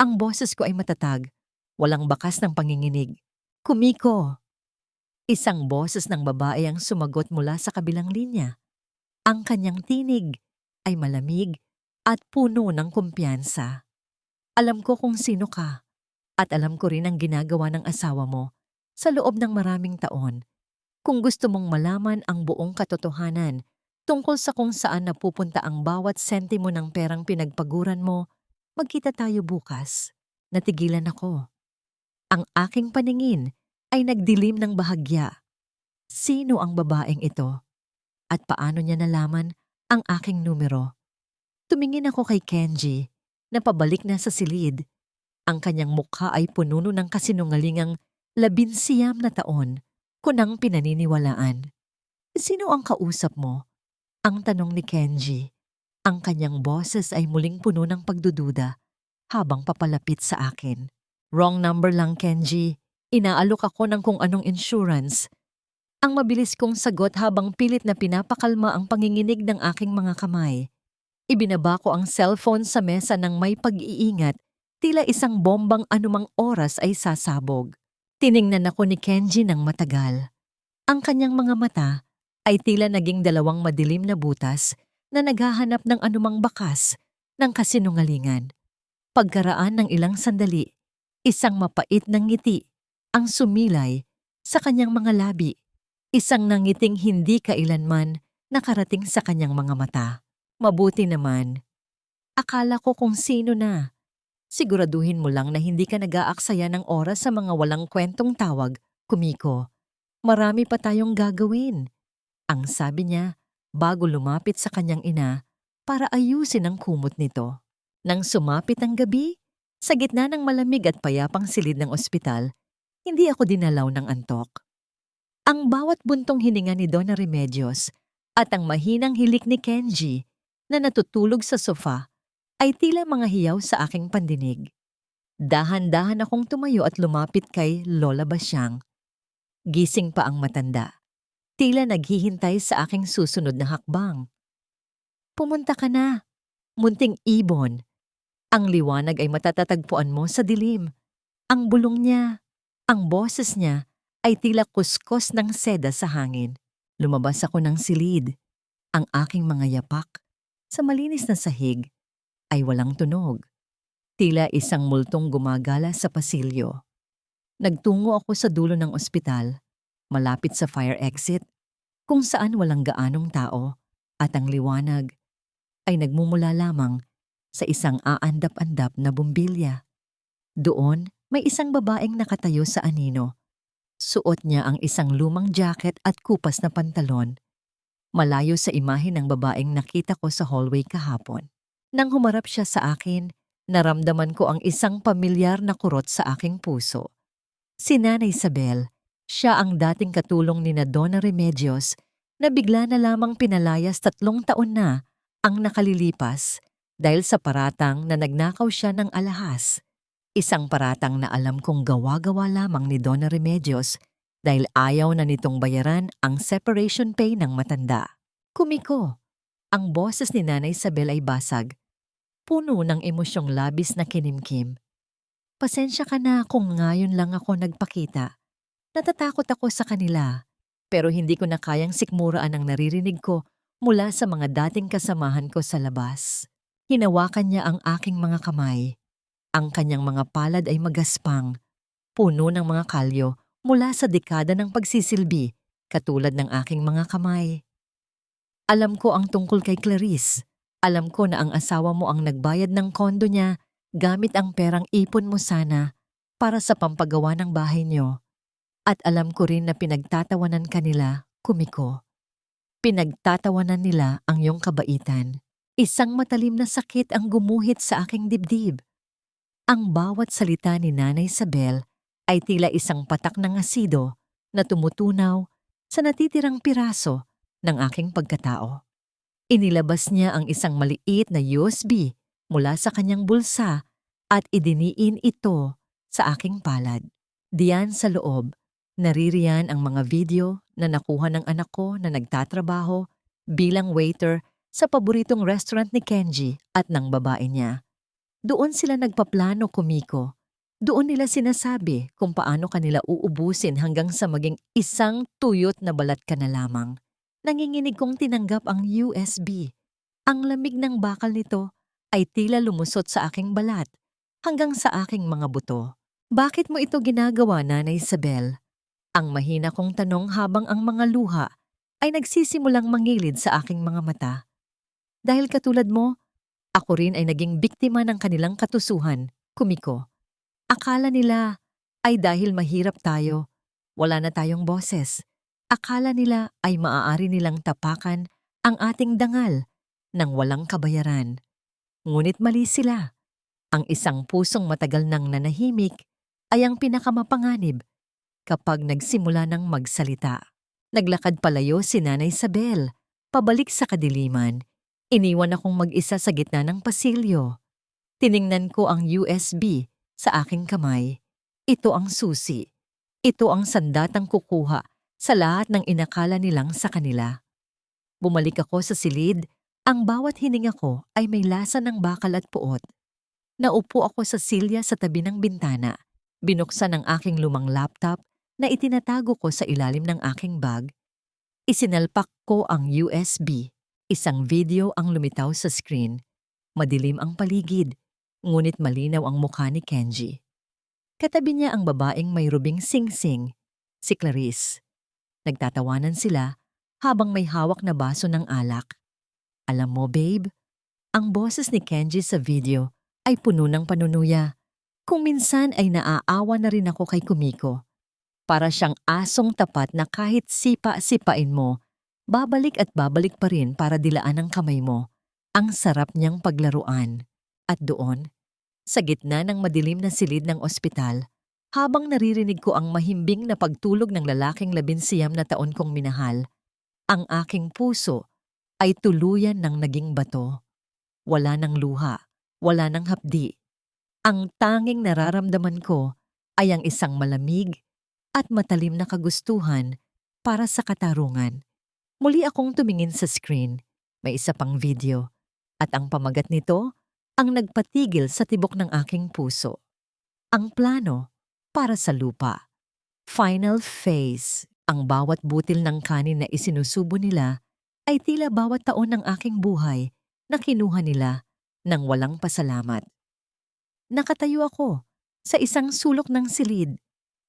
Ang boses ko ay matatag. Walang bakas ng panginginig. Kumiko. Isang boses ng babae ang sumagot mula sa kabilang linya. Ang kanyang tinig ay malamig at puno ng kumpiyansa. Alam ko kung sino ka at alam ko rin ang ginagawa ng asawa mo sa loob ng maraming taon. Kung gusto mong malaman ang buong katotohanan tungkol sa kung saan napupunta ang bawat sentimo ng perang pinagpaguran mo, magkita tayo bukas. Natigilan ako. Ang aking paningin ay nagdilim ng bahagya. Sino ang babaeng ito? At paano niya nalaman ang aking numero? Tumingin ako kay Kenji na pabalik na sa silid. Ang kanyang mukha ay puno ng kasinungalingang 11 na taon ko nang pinaniniwalaan. Sino ang kausap mo? Ang tanong ni Kenji. Ang kanyang boses ay muling puno ng pagdududa habang papalapit sa akin. Wrong number lang, Kenji. Inaalok ako ng kung anong insurance. Ang mabilis kong sagot habang pilit na pinapakalma ang panginginig ng aking mga kamay. Ibinaba ko ang cellphone sa mesa ng may pag-iingat, tila isang bombang anumang oras ay sasabog. Tiningnan ako ni Kenji ng matagal. Ang kanyang mga mata ay tila naging dalawang madilim na butas na naghahanap ng anumang bakas ng kasinungalingan. Pagkaraan ng ilang sandali, isang mapait na ngiti ang sumilay sa kanyang mga labi. Isang nangiting hindi kailanman nakarating sa kanyang mga mata. Mabuti naman. Akala ko kung sino na. Siguraduhin mo lang na hindi ka nag-aaksaya ng oras sa mga walang kwentong tawag, Kumiko. Marami pa tayong gagawin. Ang sabi niya bago lumapit sa kanyang ina para ayusin ang kumot nito. Nang sumapit ang gabi, sa gitna ng malamig at payapang silid ng ospital, hindi ako dinalaw ng antok. Ang bawat buntong hininga ni Donna Remedios at ang mahinang hilik ni Kenji na natutulog sa sofa ay tila mga hiyaw sa aking pandinig. Dahan-dahan akong tumayo at lumapit kay Lola Basyang. Gising pa ang matanda. Tila naghihintay sa aking susunod na hakbang. Pumunta ka na, munting ibon. Ang liwanag ay matatatagpuan mo sa dilim. Ang bulong niya, ang boses niya ay tila kuskos ng seda sa hangin. Lumabas ako ng silid. Ang aking mga yapak sa malinis na sahig ay walang tunog. Tila isang multong gumagala sa pasilyo. Nagtungo ako sa dulo ng ospital, malapit sa fire exit, kung saan walang gaanong tao at ang liwanag ay nagmumula lamang sa isang aandap-andap na bumbilya. Doon may isang babaeng nakatayo sa anino. Suot niya ang isang lumang jacket at kupas na pantalon. Malayo sa imahe ng babaeng nakita ko sa hallway kahapon. Nang humarap siya sa akin, naramdaman ko ang isang pamilyar na kurot sa aking puso. Si Nanay Isabel, siya ang dating katulong ni Donna Remedios na bigla na lamang pinalayas 3 taon na ang nakalilipas dahil sa paratang na nagnakaw siya ng alahas. Isang paratang na alam kong gawa-gawa lamang ni Donna Remedios dahil ayaw na nitong bayaran ang separation pay ng matanda. Kumiko, ang boses ni Nanay Isabel ay basag, puno ng emosyong labis na kinimkim. Pasensya ka na kung ngayon lang ako nagpakita. Natatakot ako sa kanila, pero hindi ko na kayang sikmuraan ang naririnig ko mula sa mga dating kasamahan ko sa labas. Hinawakan niya ang aking mga kamay. Ang kanyang mga palad ay magaspang, puno ng mga kalyo mula sa dekada ng pagsisilbi, katulad ng aking mga kamay. Alam ko ang tungkol kay Clarice. Alam ko na ang asawa mo ang nagbayad ng kondo niya gamit ang perang ipon mo sana para sa pampagawa ng bahay niyo. At alam ko rin na pinagtatawanan kanila, Kumiko. Pinagtatawanan nila ang iyong kabaitan. Isang matalim na sakit ang gumuhit sa aking dibdib. Ang bawat salita ni Nanay Isabel ay tila isang patak ng asido na tumutunaw sa natitirang piraso ng aking pagkatao. Inilabas niya ang isang maliit na USB mula sa kanyang bulsa at idiniin ito sa aking palad. Diyan sa loob, naririyan ang mga video na nakuha ng anak ko na nagtatrabaho bilang waiter sa paboritong restaurant ni Kenji at ng babae niya. Doon sila nagpaplano, Kumiko. Doon nila sinasabi kung paano kanila uubusin hanggang sa maging isang tuyot na balat ka na lamang. Nanginginig kong tinanggap ang USB. Ang lamig ng bakal nito ay tila lumusot sa aking balat hanggang sa aking mga buto. Bakit mo ito ginagawa, Nanay Isabel? Ang mahina kong tanong habang ang mga luha ay nagsisimulang mangilid sa aking mga mata. Dahil katulad mo, ako rin ay naging biktima ng kanilang katusuhan, Kumiko. Akala nila ay dahil mahirap tayo, wala na tayong boses. Akala nila ay maaari nilang tapakan ang ating dangal nang walang kabayaran. Ngunit mali sila. Ang isang pusong matagal nang nanahimik ay ang pinakamapanganib kapag nagsimula ng magsalita. Naglakad palayo si Nanay Isabel, pabalik sa kadiliman. Iniwan akong mag-isa sa gitna ng pasilyo. Tiningnan ko ang USB sa aking kamay. Ito ang susi. Ito ang sandatang kukuha sa lahat ng inakala nilang sa kanila. Bumalik ako sa silid Ang bawat hininga ko ay may lasa ng bakal at puot. Naupo ako sa silya sa tabi ng bintana. Binuksan ang aking lumang laptop na itinatago ko sa ilalim ng aking bag. Isinalpak ko ang USB. Isang video ang lumitaw sa screen. Madilim ang paligid, ngunit malinaw ang mukha ni Kenji. Katabi niya ang babaeng may rubing singsing, si Clarice. Nagtatawanan sila habang may hawak na baso ng alak. Alam mo, babe, ang boses ni Kenji sa video ay puno ng panunuya. Kung minsan ay naaawa na rin ako kay Kumiko. Para siyang asong tapat na kahit sipa-sipain mo, babalik at babalik pa rin para dilaan ang kamay mo. Ang sarap niyang paglaruan. At doon, sa gitna ng madilim na silid ng ospital, habang naririnig ko ang mahimbing na pagtulog ng lalaking 19 na taon kong minahal, ang aking puso ay tuluyan ng naging bato. Wala ng luha, wala ng hapdi. Ang tanging nararamdaman ko ay ang isang malamig at matalim na kagustuhan para sa katarungan. Muli akong tumingin sa screen, may isa pang video, at ang pamagat nito ang nagpatigil sa tibok ng aking puso. Ang plano para sa lupa. Final phase. Ang bawat butil ng kanin na isinusubo nila ay tila bawat taon ng aking buhay na kinuha nila nang walang pasalamat. Nakatayo ako sa isang sulok ng silid.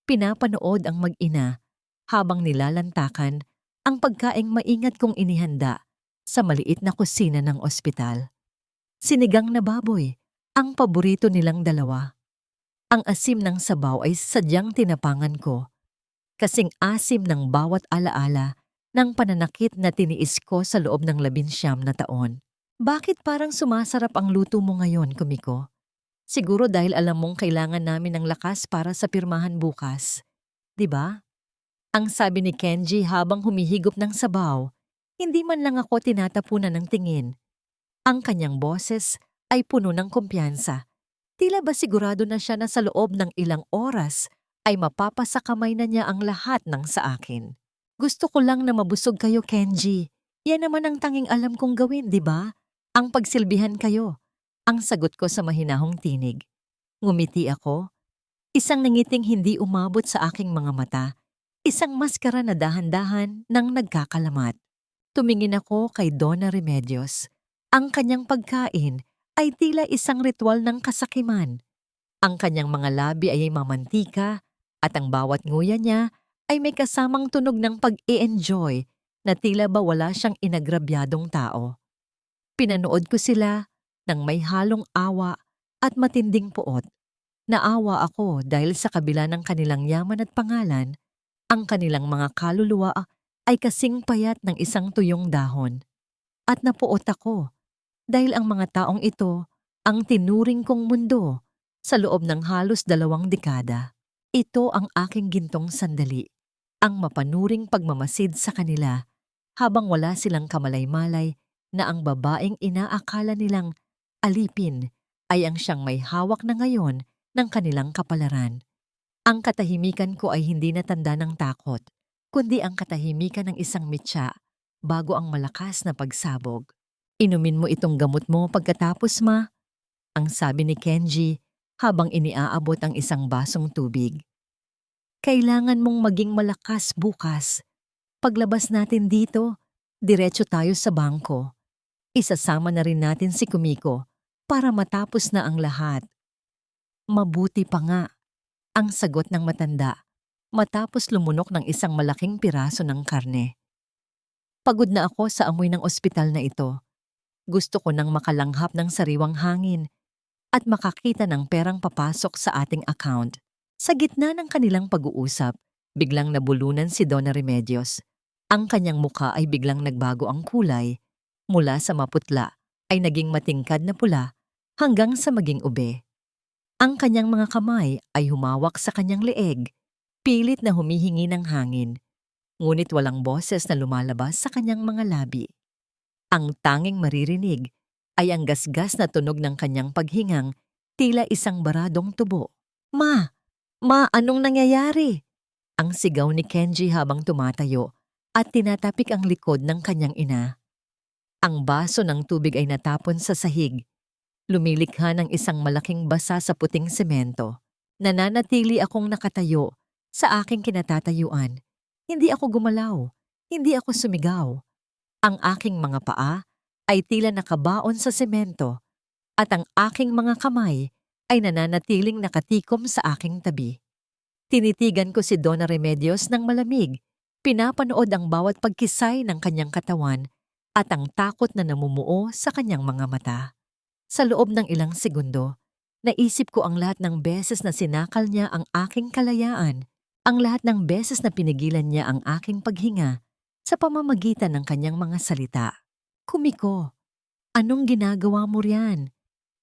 Pinapanood ang mag-ina habang nilalantakan ang pagkaing maingat kong inihanda sa maliit na kusina ng ospital. Sinigang na baboy, ang paborito nilang dalawa. Ang asim ng sabaw ay sadyang tinapangan ko. Kasing asim ng bawat alaala ng pananakit na tiniis ko sa loob ng 19 na taon. Bakit parang sumasarap ang luto mo ngayon, Kumiko? Siguro dahil alam mong kailangan namin ng lakas para sa pirmahan bukas. 'Di ba? Ang sabi ni Kenji habang humihigop ng sabaw, hindi man lang ako tinatapunan ng tingin. Ang kanyang boses ay puno ng kumpiyansa. Tila ba sigurado na siya na sa loob ng ilang oras ay mapapasakamay na niya ang lahat ng sa akin. Gusto ko lang na mabusog kayo, Kenji. Yan naman ang tanging alam kong gawin, di ba? Ang pagsilbihan kayo. Ang sagot ko sa mahinahong tinig. Ngumiti ako. Isang nangiting hindi umabot sa aking mga mata. Isang maskara na dahan-dahan nang nagkakalamat. Tumingin ako kay Donna Remedios. Ang kanyang pagkain ay tila isang ritual ng kasakiman. Ang kanyang mga labi ay mamantika at ang bawat nguya niya ay may kasamang tunog ng pag-i-enjoy na tila ba wala siyang inagrabyadong tao. Pinanood ko sila nang may halong awa at matinding puot. Naawa ako dahil sa kabila ng kanilang yaman at pangalan, ang kanilang mga kaluluwa ay kasing payat ng isang tuyong dahon. At napuot ako dahil ang mga taong ito ang tinuring kong mundo sa loob ng halos 2 dekada. Ito ang aking gintong sandali, ang mapanuring pagmamasid sa kanila habang wala silang kamalay-malay na ang babaeng inaakala nilang alipin ay ang siyang may hawak na ngayon ng kanilang kapalaran. Ang katahimikan ko ay hindi natanda ng takot, kundi ang katahimikan ng isang mitya bago ang malakas na pagsabog. Inumin mo itong gamot mo pagkatapos, ma? Ang sabi ni Kenji habang iniaabot ang isang basong tubig. Kailangan mong maging malakas bukas. Paglabas natin dito, diretso tayo sa bangko. Isasama na rin natin si Kumiko para matapos na ang lahat. Mabuti pa nga, ang sagot ng matanda matapos lumunok ng isang malaking piraso ng karne. Pagod na ako sa amoy ng ospital na ito. Gusto ko nang makalanghap ng sariwang hangin at makakita ng perang papasok sa ating account. Sa gitna ng kanilang pag-uusap, biglang nabulunan si Donna Remedios. Ang kanyang mukha ay biglang nagbago ang kulay. Mula sa maputla ay naging matingkad na pula hanggang sa maging ube. Ang kanyang mga kamay ay humawak sa kanyang leeg, pilit na humihingi ng hangin. Ngunit walang boses na lumalabas sa kanyang mga labi. Ang tanging maririnig ay ang gasgas na tunog ng kanyang paghingang, tila isang baradong tubo. Ma! Ma, anong nangyayari? Ang sigaw ni Kenji habang tumatayo at tinatapik ang likod ng kanyang ina. Ang baso ng tubig ay natapon sa sahig. Lumilikha ng isang malaking basa sa puting semento. Nananatili akong nakatayo sa aking kinatatayuan. Hindi ako gumalaw. Hindi ako sumigaw. Ang aking mga paa ay tila nakabaon sa semento at ang aking mga kamay ay nananatiling nakatikom sa aking tabi. Tinitigan ko si Donna Remedios ng malamig. Pinapanood ang bawat pagkisay ng kanyang katawan at ang takot na namumuo sa kanyang mga mata. Sa loob ng ilang segundo, naisip ko ang lahat ng beses na sinakal niya ang aking kalayaan, ang lahat ng beses na pinigilan niya ang aking paghinga sa pamamagitan ng kanyang mga salita. Kumiko, anong ginagawa mo riyan?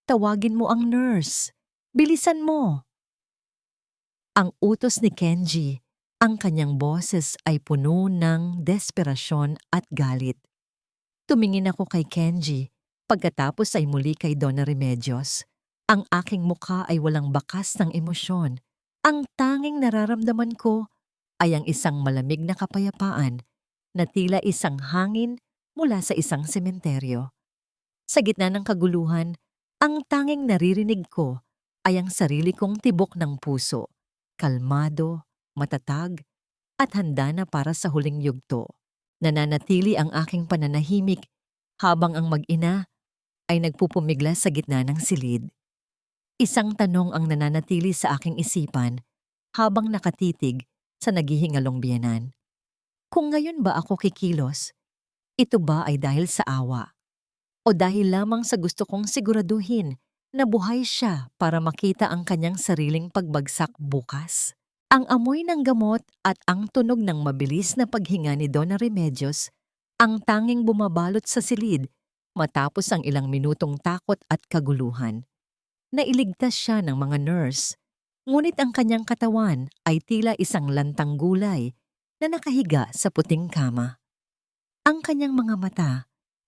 Tawagin mo ang nurse. Bilisan mo. Ang utos ni Kenji, ang kanyang boses ay puno ng desperasyon at galit. Tumingin ako kay Kenji, pagkatapos ay muli kay Donna Remedios. Ang aking mukha ay walang bakas ng emosyon. Ang tanging nararamdaman ko ay ang isang malamig na kapayapaan na tila isang hangin mula sa isang sementeryo. Sa gitna ng kaguluhan, ang tanging naririnig ko ay ang sarili kong tibok ng puso, kalmado, matatag, at handa na para sa huling yugto. Nananatili ang aking pananahimik habang ang mag-ina ay nagpupumiglas sa gitna ng silid. Isang tanong ang nananatili sa aking isipan habang nakatitig sa naghihingalong biyenan. Kung ngayon ba ako kikilos, ito ba ay dahil sa awa? O dahil lamang sa gusto kong siguraduhin na buhay siya para makita ang kanyang sariling pagbagsak bukas? Ang amoy ng gamot at ang tunog ng mabilis na paghinga ni Donna Remedios ang tanging bumabalot sa silid matapos ang ilang minutong takot at kaguluhan. Nailigtas siya ng mga nurse, ngunit ang kanyang katawan ay tila isang lantang gulay na nakahiga sa puting kama. Ang kanyang mga mata,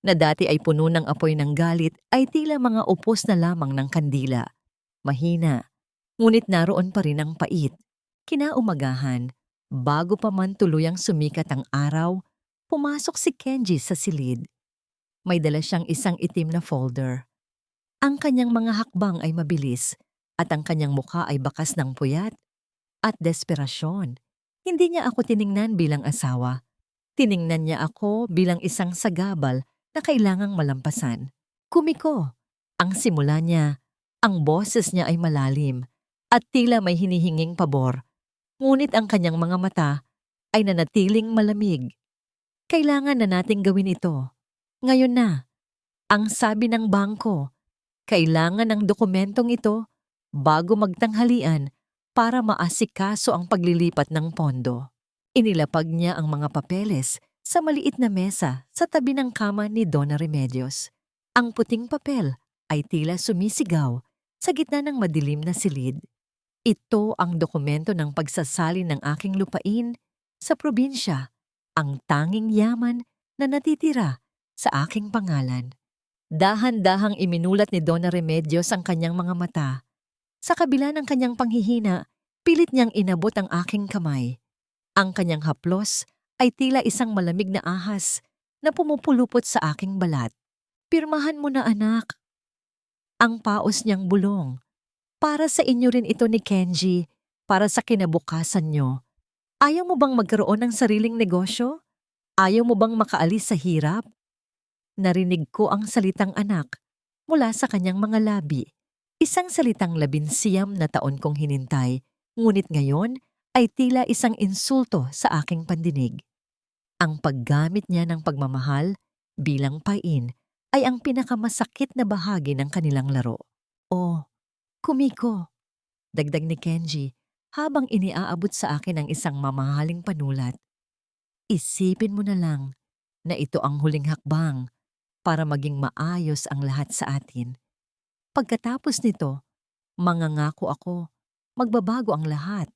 na dati ay puno ng apoy ng galit, ay tila mga upos na lamang ng kandila. Mahina, ngunit naroon pa rin ang pait. Kinaumagahan, bago pa man tuluyang sumikat ang araw, pumasok si Kenji sa silid. May dala siyang isang itim na folder. Ang kanyang mga hakbang ay mabilis at ang kanyang mukha ay bakas ng puyat at desperasyon. Hindi niya ako tiningnan bilang asawa. Tiningnan niya ako bilang isang sagabal na kailangang malampasan. Kumiko. Ang simula niya, ang boses niya ay malalim at tila may hinihinging pabor. Ngunit ang kanyang mga mata ay nanatiling malamig. Kailangan na nating gawin ito. Ngayon na. Ang sabi ng bangko, kailangan ng dokumentong ito bago magtanghalian para maasikaso ang paglilipat ng pondo. Inilapag niya ang mga papeles sa maliit na mesa sa tabi ng kama ni Donna Remedios. Ang puting papel ay tila sumisigaw sa gitna ng madilim na silid. Ito ang dokumento ng pagsasalin ng aking lupain sa probinsya, ang tanging yaman na natitira sa aking pangalan. Dahan-dahang iminulat ni Donna Remedios ang kanyang mga mata. Sa kabila ng kanyang panghihina, pilit niyang inabot ang aking kamay. Ang kanyang haplos ay tila isang malamig na ahas na pumupulupot sa aking balat. Pirmahan mo na, anak. Ang paos niyang bulong. Para sa inyo rin ito ni Kenji, para sa kinabukasan niyo. Ayaw mo bang magkaroon ng sariling negosyo? Ayaw mo bang makaalis sa hirap? Narinig ko ang salitang anak mula sa kanyang mga labi. Isang salitang 19 na taon kong hinintay, ngunit ngayon ay tila isang insulto sa aking pandinig. Ang paggamit niya ng pagmamahal bilang pain ay ang pinakamasakit na bahagi ng kanilang laro. Oh, Kumiko, dagdag ni Kenji habang iniaabot sa akin ang isang mamahaling panulat. Isipin mo na lang na ito ang huling hakbang para maging maayos ang lahat sa atin. Pagkatapos nito, mangangako ako, magbabago ang lahat.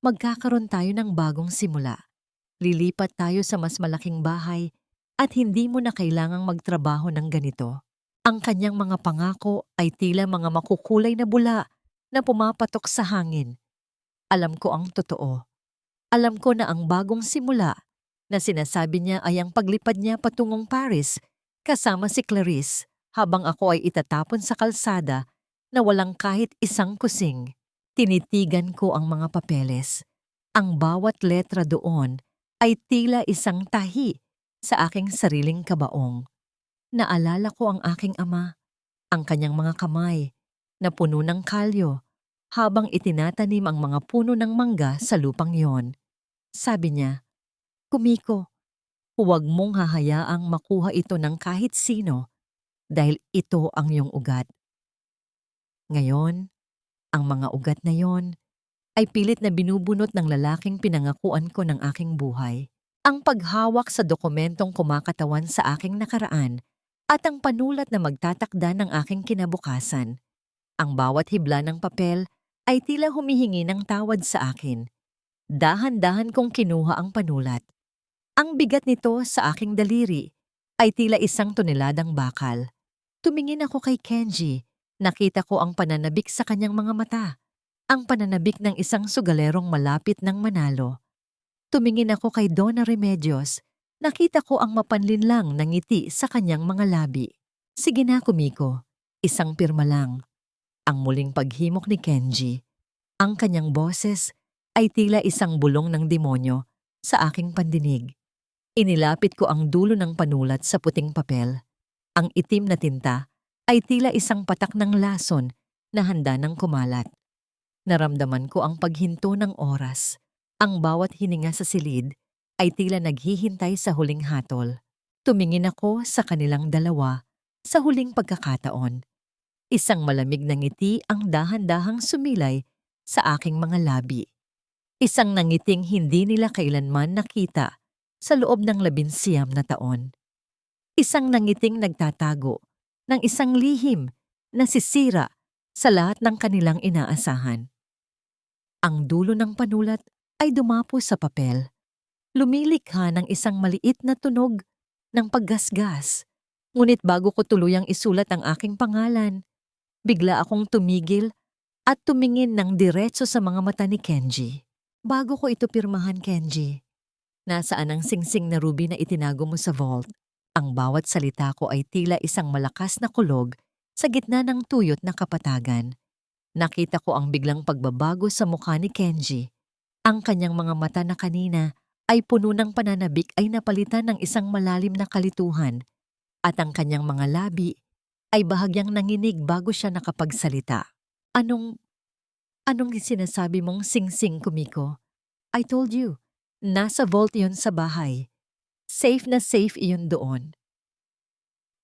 Magkakaroon tayo ng bagong simula. Lilipat tayo sa mas malaking bahay at hindi mo na kailangang magtrabaho ng ganito. Ang kanyang mga pangako ay tila mga makukulay na bula na pumapatok sa hangin. Alam ko ang totoo. Alam ko na ang bagong simula na sinasabi niya ay ang paglipad niya patungong Paris kasama si Clarice habang ako ay itatapon sa kalsada na walang kahit isang kusing. Tinitigan ko ang mga papeles. Ang bawat letra doon ay tila isang tahi sa aking sariling kabaong. Naalala ko ang aking ama, ang kanyang mga kamay na puno ng kalyo habang itinatanim ang mga puno ng mangga sa lupang yon. Sabi niya, "Kumiko, huwag mong hahayaang makuha ito ng kahit sino dahil ito ang iyong ugat." Ngayon, ang mga ugat na yon ay pilit na binubunot ng lalaking pinangakuan ko ng aking buhay. Ang paghawak sa dokumentong kumakatawan sa aking nakaraan at ang panulat na magtatakda ng aking kinabukasan. Ang bawat hibla ng papel ay tila humihingi ng tawad sa akin. Dahan-dahan kong kinuha ang panulat. Ang bigat nito sa aking daliri ay tila 1 toneladang bakal. Tumingin ako kay Kenji. Nakita ko ang pananabik sa kanyang mga mata. Ang pananabik ng isang sugalerong malapit ng manalo. Tumingin ako kay Donna Remedios. Nakita ko ang mapanlinlang na ngiti sa kanyang mga labi. "Sige na, Kumiko. Isang pirma lang." Ang muling paghimok ni Kenji. Ang kanyang boses ay tila isang bulong ng demonyo sa aking pandinig. Inilapit ko ang dulo ng panulat sa puting papel. Ang itim na tinta ay tila isang patak ng lason na handa ng kumalat. Naramdaman ko ang paghinto ng oras. Ang bawat hininga sa silid ay tila naghihintay sa huling hatol. Tumingin ako sa kanilang dalawa sa huling pagkakataon. Isang malamig na ngiti ang dahan-dahang sumilay sa aking mga labi. Isang nangiting hindi nila kailanman nakita sa loob ng 19 na taon. Isang nangiting nagtatago ng isang lihim na sisira sa lahat ng kanilang inaasahan. Ang dulo ng panulat ay dumapo sa papel. Lumilikha ng isang maliit na tunog ng paggasgas. Ngunit bago ko tuluyang isulat ang aking pangalan, bigla akong tumigil at tumingin ng diretso sa mga mata ni Kenji. "Bago ko ito pirmahan, Kenji, nasaan ang singsing na ruby na itinago mo sa vault?" Ang bawat salita ko ay tila isang malakas na kulog sa gitna ng tuyot na kapatagan. Nakita ko ang biglang pagbabago sa mukha ni Kenji. Ang kanyang mga mata na kanina ay puno ng pananabik ay napalitan ng isang malalim na kalituhan at ang kanyang mga labi ay bahagyang nanginig bago siya nakapagsalita. Anong sinasabi mong singsing, Kumiko? I told you, nasa vault yon sa bahay. Safe na safe iyon doon."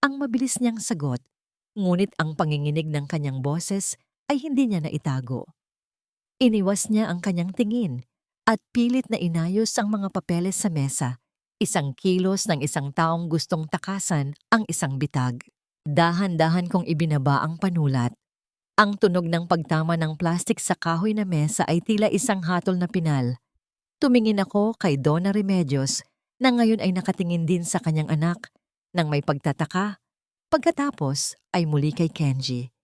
Ang mabilis niyang sagot, ngunit ang panginginig ng kanyang boses ay hindi niya naitago. Iniwas niya ang kanyang tingin at pilit na inayos ang mga papeles sa mesa. Isang kilos ng isang taong gustong takasan ang isang bitag. Dahan-dahan kong ibinaba ang panulat. Ang tunog ng pagtama ng plastik sa kahoy na mesa ay tila isang hatol na pinal. Tumingin ako kay Donna Remedios na ngayon ay nakatingin din sa kanyang anak nang may pagtataka. Pagkatapos ay muli kay Kenji.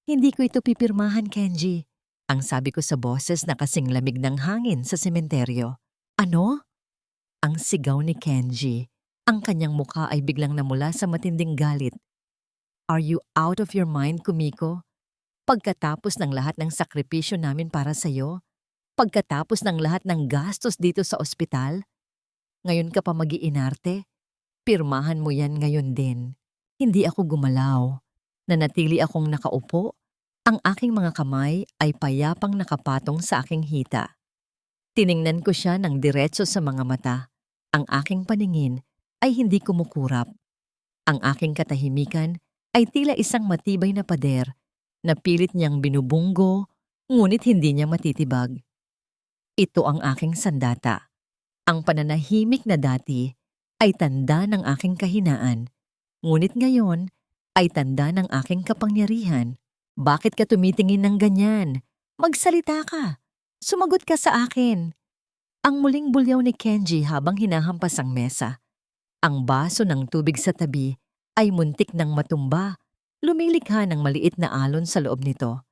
"Hindi ko ito pipirmahan, Kenji," ang sabi ko sa boses na kasing lamig ng hangin sa sementeryo. "Ano?" Ang sigaw ni Kenji. Ang kanyang mukha ay biglang namula sa matinding galit. "Are you out of your mind, Kumiko? Pagkatapos ng lahat ng sakripisyo namin para sa'yo, pagkatapos ng lahat ng gastos dito sa ospital, ngayon ka pa mag-iinarte? Pirmahan mo yan ngayon din." Hindi ako gumalaw. Nanatili akong nakaupo. Ang aking mga kamay ay payapang nakapatong sa aking hita. Tiningnan ko siya ng diretso sa mga mata. Ang aking paningin ay hindi kumukurap. Ang aking katahimikan ay tila isang matibay na pader na pilit niyang binubunggo, ngunit hindi niya matitibag. Ito ang aking sandata. Ang pananahimik na dati ay tanda ng aking kahinaan, ngunit ngayon ay tanda ng aking kapangyarihan. "Bakit ka tumitingin ng ganyan? Magsalita ka. Sumagot ka sa akin." Ang muling bulyaw ni Kenji habang hinahampas ang mesa. Ang baso ng tubig sa tabi ay muntik ng matumba. Lumilikha ng maliit na alon sa loob nito.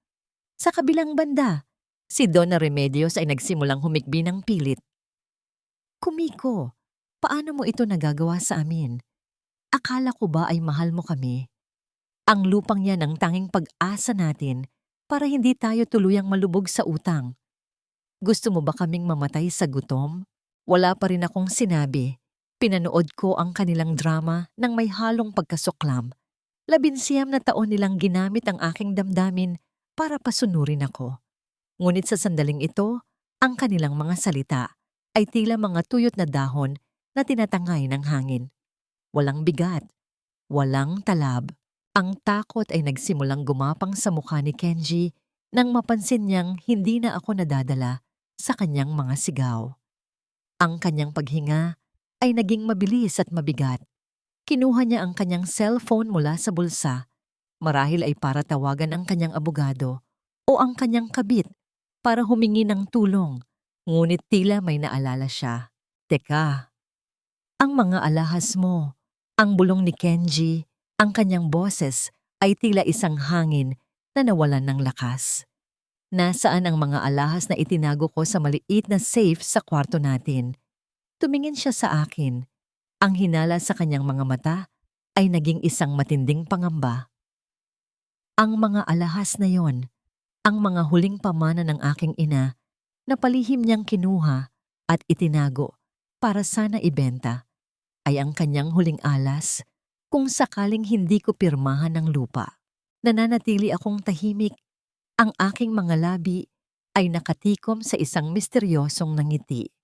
Sa kabilang banda, si Donna Remedios ay nagsimulang humikbi ng pilit. "Kumiko, paano mo ito nagagawa sa amin? Akala ko ba ay mahal mo kami? Ang lupang yan ang tanging pag-asa natin para hindi tayo tuluyang malubog sa utang. Gusto mo ba kaming mamatay sa gutom? Wala pa rin akong sinabi. Pinanood ko ang kanilang drama ng may halong pagkasuklam. 19 na taon nilang ginamit ang aking damdamin para pasunurin ako. Ngunit sa sandaling ito, ang kanilang mga salita ay tila mga tuyot na dahon na tinatangay ng hangin. Walang bigat, walang talab. Ang takot ay nagsimulang gumapang sa mukha ni Kenji nang mapansin niyang hindi na ako nadadala sa kanyang mga sigaw. Ang kanyang paghinga ay naging mabilis at mabigat. Kinuha niya ang kanyang cellphone mula sa bulsa. Marahil ay para tawagan ang kanyang abogado o ang kanyang kabit para humingi ng tulong. Ngunit tila may naalala siya. Teka, ang mga alahas mo, ang bulong ni Kenji, ang kanyang boses ay tila isang hangin na nawalan ng lakas. Nasaan ang mga alahas na itinago ko sa maliit na safe sa kwarto natin? Tumingin siya sa akin. Ang hinala sa kanyang mga mata ay naging isang matinding pangamba. Ang mga alahas na yon, ang mga huling pamana ng aking ina na palihim niyang kinuha at itinago para sana ibenta, ay ang kanyang huling alas kung sakaling hindi ko pirmahan ng lupa. Nananatili akong tahimik. Ang aking mga labi ay nakatikom sa isang misteryosong nangiti.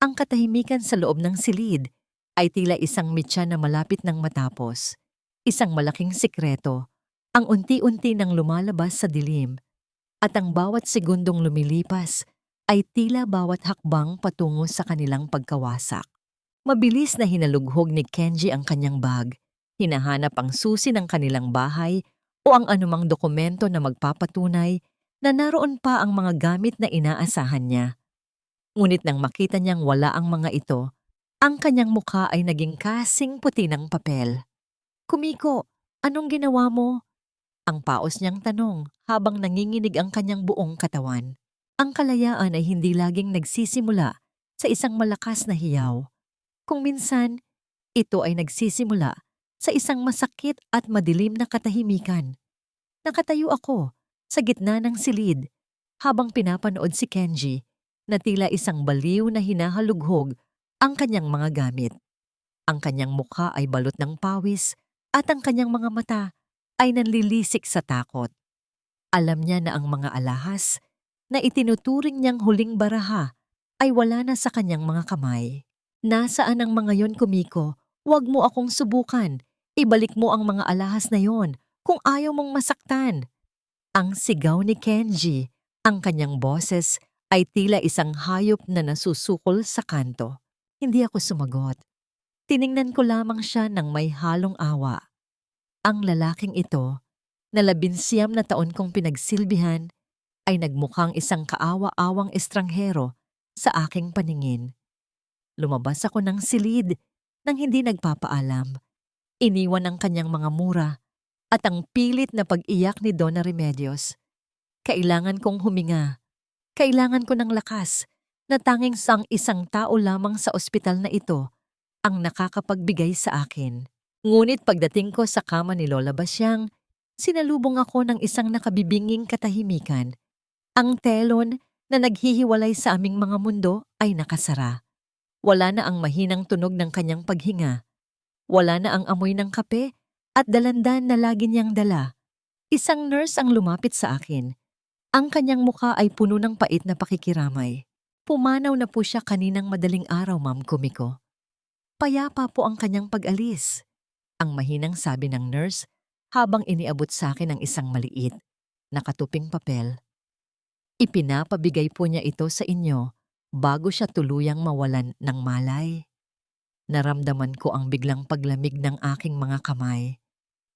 Ang katahimikan sa loob ng silid ay tila isang mitya na malapit ng matapos. Isang malaking sikreto, ang unti-unti nang lumalabas sa dilim. At ang bawat segundong lumilipas ay tila bawat hakbang patungo sa kanilang pagkawasak. Mabilis na hinalughog ni Kenji ang kanyang bag. Hinahanap ang susi ng kanilang bahay o ang anumang dokumento na magpapatunay na naroon pa ang mga gamit na inaasahan niya. Ngunit nang makita niyang wala ang mga ito, ang kanyang mukha ay naging kasing puti ng papel. Kumiko, anong ginawa mo? Ang paos niyang tanong habang nanginginig ang kanyang buong katawan. Ang kalayaan ay hindi laging nagsisimula sa isang malakas na hiyaw. Kung minsan, ito ay nagsisimula sa isang masakit at madilim na katahimikan. Nakatayo ako sa gitna ng silid habang pinapanood si Kenji na tila isang baliw na hinahalughog ang kanyang mga gamit. Ang kanyang mukha ay balot ng pawis at ang kanyang mga mata ay nanlilisik sa takot. Alam niya na ang mga alahas na itinuturing niyang huling baraha ay wala na sa kanyang mga kamay. Nasaan ang mga yon, Kumiko? Huwag mo akong subukan. Ibalik mo ang mga alahas na yon kung ayaw mong masaktan. Ang sigaw ni Kenji, ang kanyang boses ay tila isang hayop na nasusukol sa kanto. Hindi ako sumagot. Tiningnan ko lamang siya ng may halong awa. Ang lalaking ito, na 19 na taon kong pinagsilbihan, ay nagmukhang isang kaawa-awang estranghero sa aking paningin. Lumabas ako ng silid nang hindi nagpapaalam. Iniwan ang kanyang mga mura at ang pilit na pag-iyak ni Donna Remedios. Kailangan kong huminga. Kailangan ko ng lakas na tanging sang isang tao lamang sa ospital na ito ang nakakapagbigay sa akin. Ngunit pagdating ko sa kama ni Lola Basyang, sinalubong ako ng isang nakabibinging katahimikan. Ang telon na naghihiwalay sa aming mga mundo ay nakasara. Wala na ang mahinang tunog ng kanyang paghinga. Wala na ang amoy ng kape at dalandan na lagi niyang dala. Isang nurse ang lumapit sa akin. Ang kanyang mukha ay puno ng pait na pakikiramay. Pumanaw na po siya kaninang madaling araw, Ma'am Kumiko. Payapa po ang kanyang pag-alis. Ang mahinang sabi ng nurse habang iniabot sa akin ang isang maliit, nakatuping papel. Ipinapabigay po niya ito sa inyo bago siya tuluyang mawalan ng malay. Naramdaman ko ang biglang paglamig ng aking mga kamay.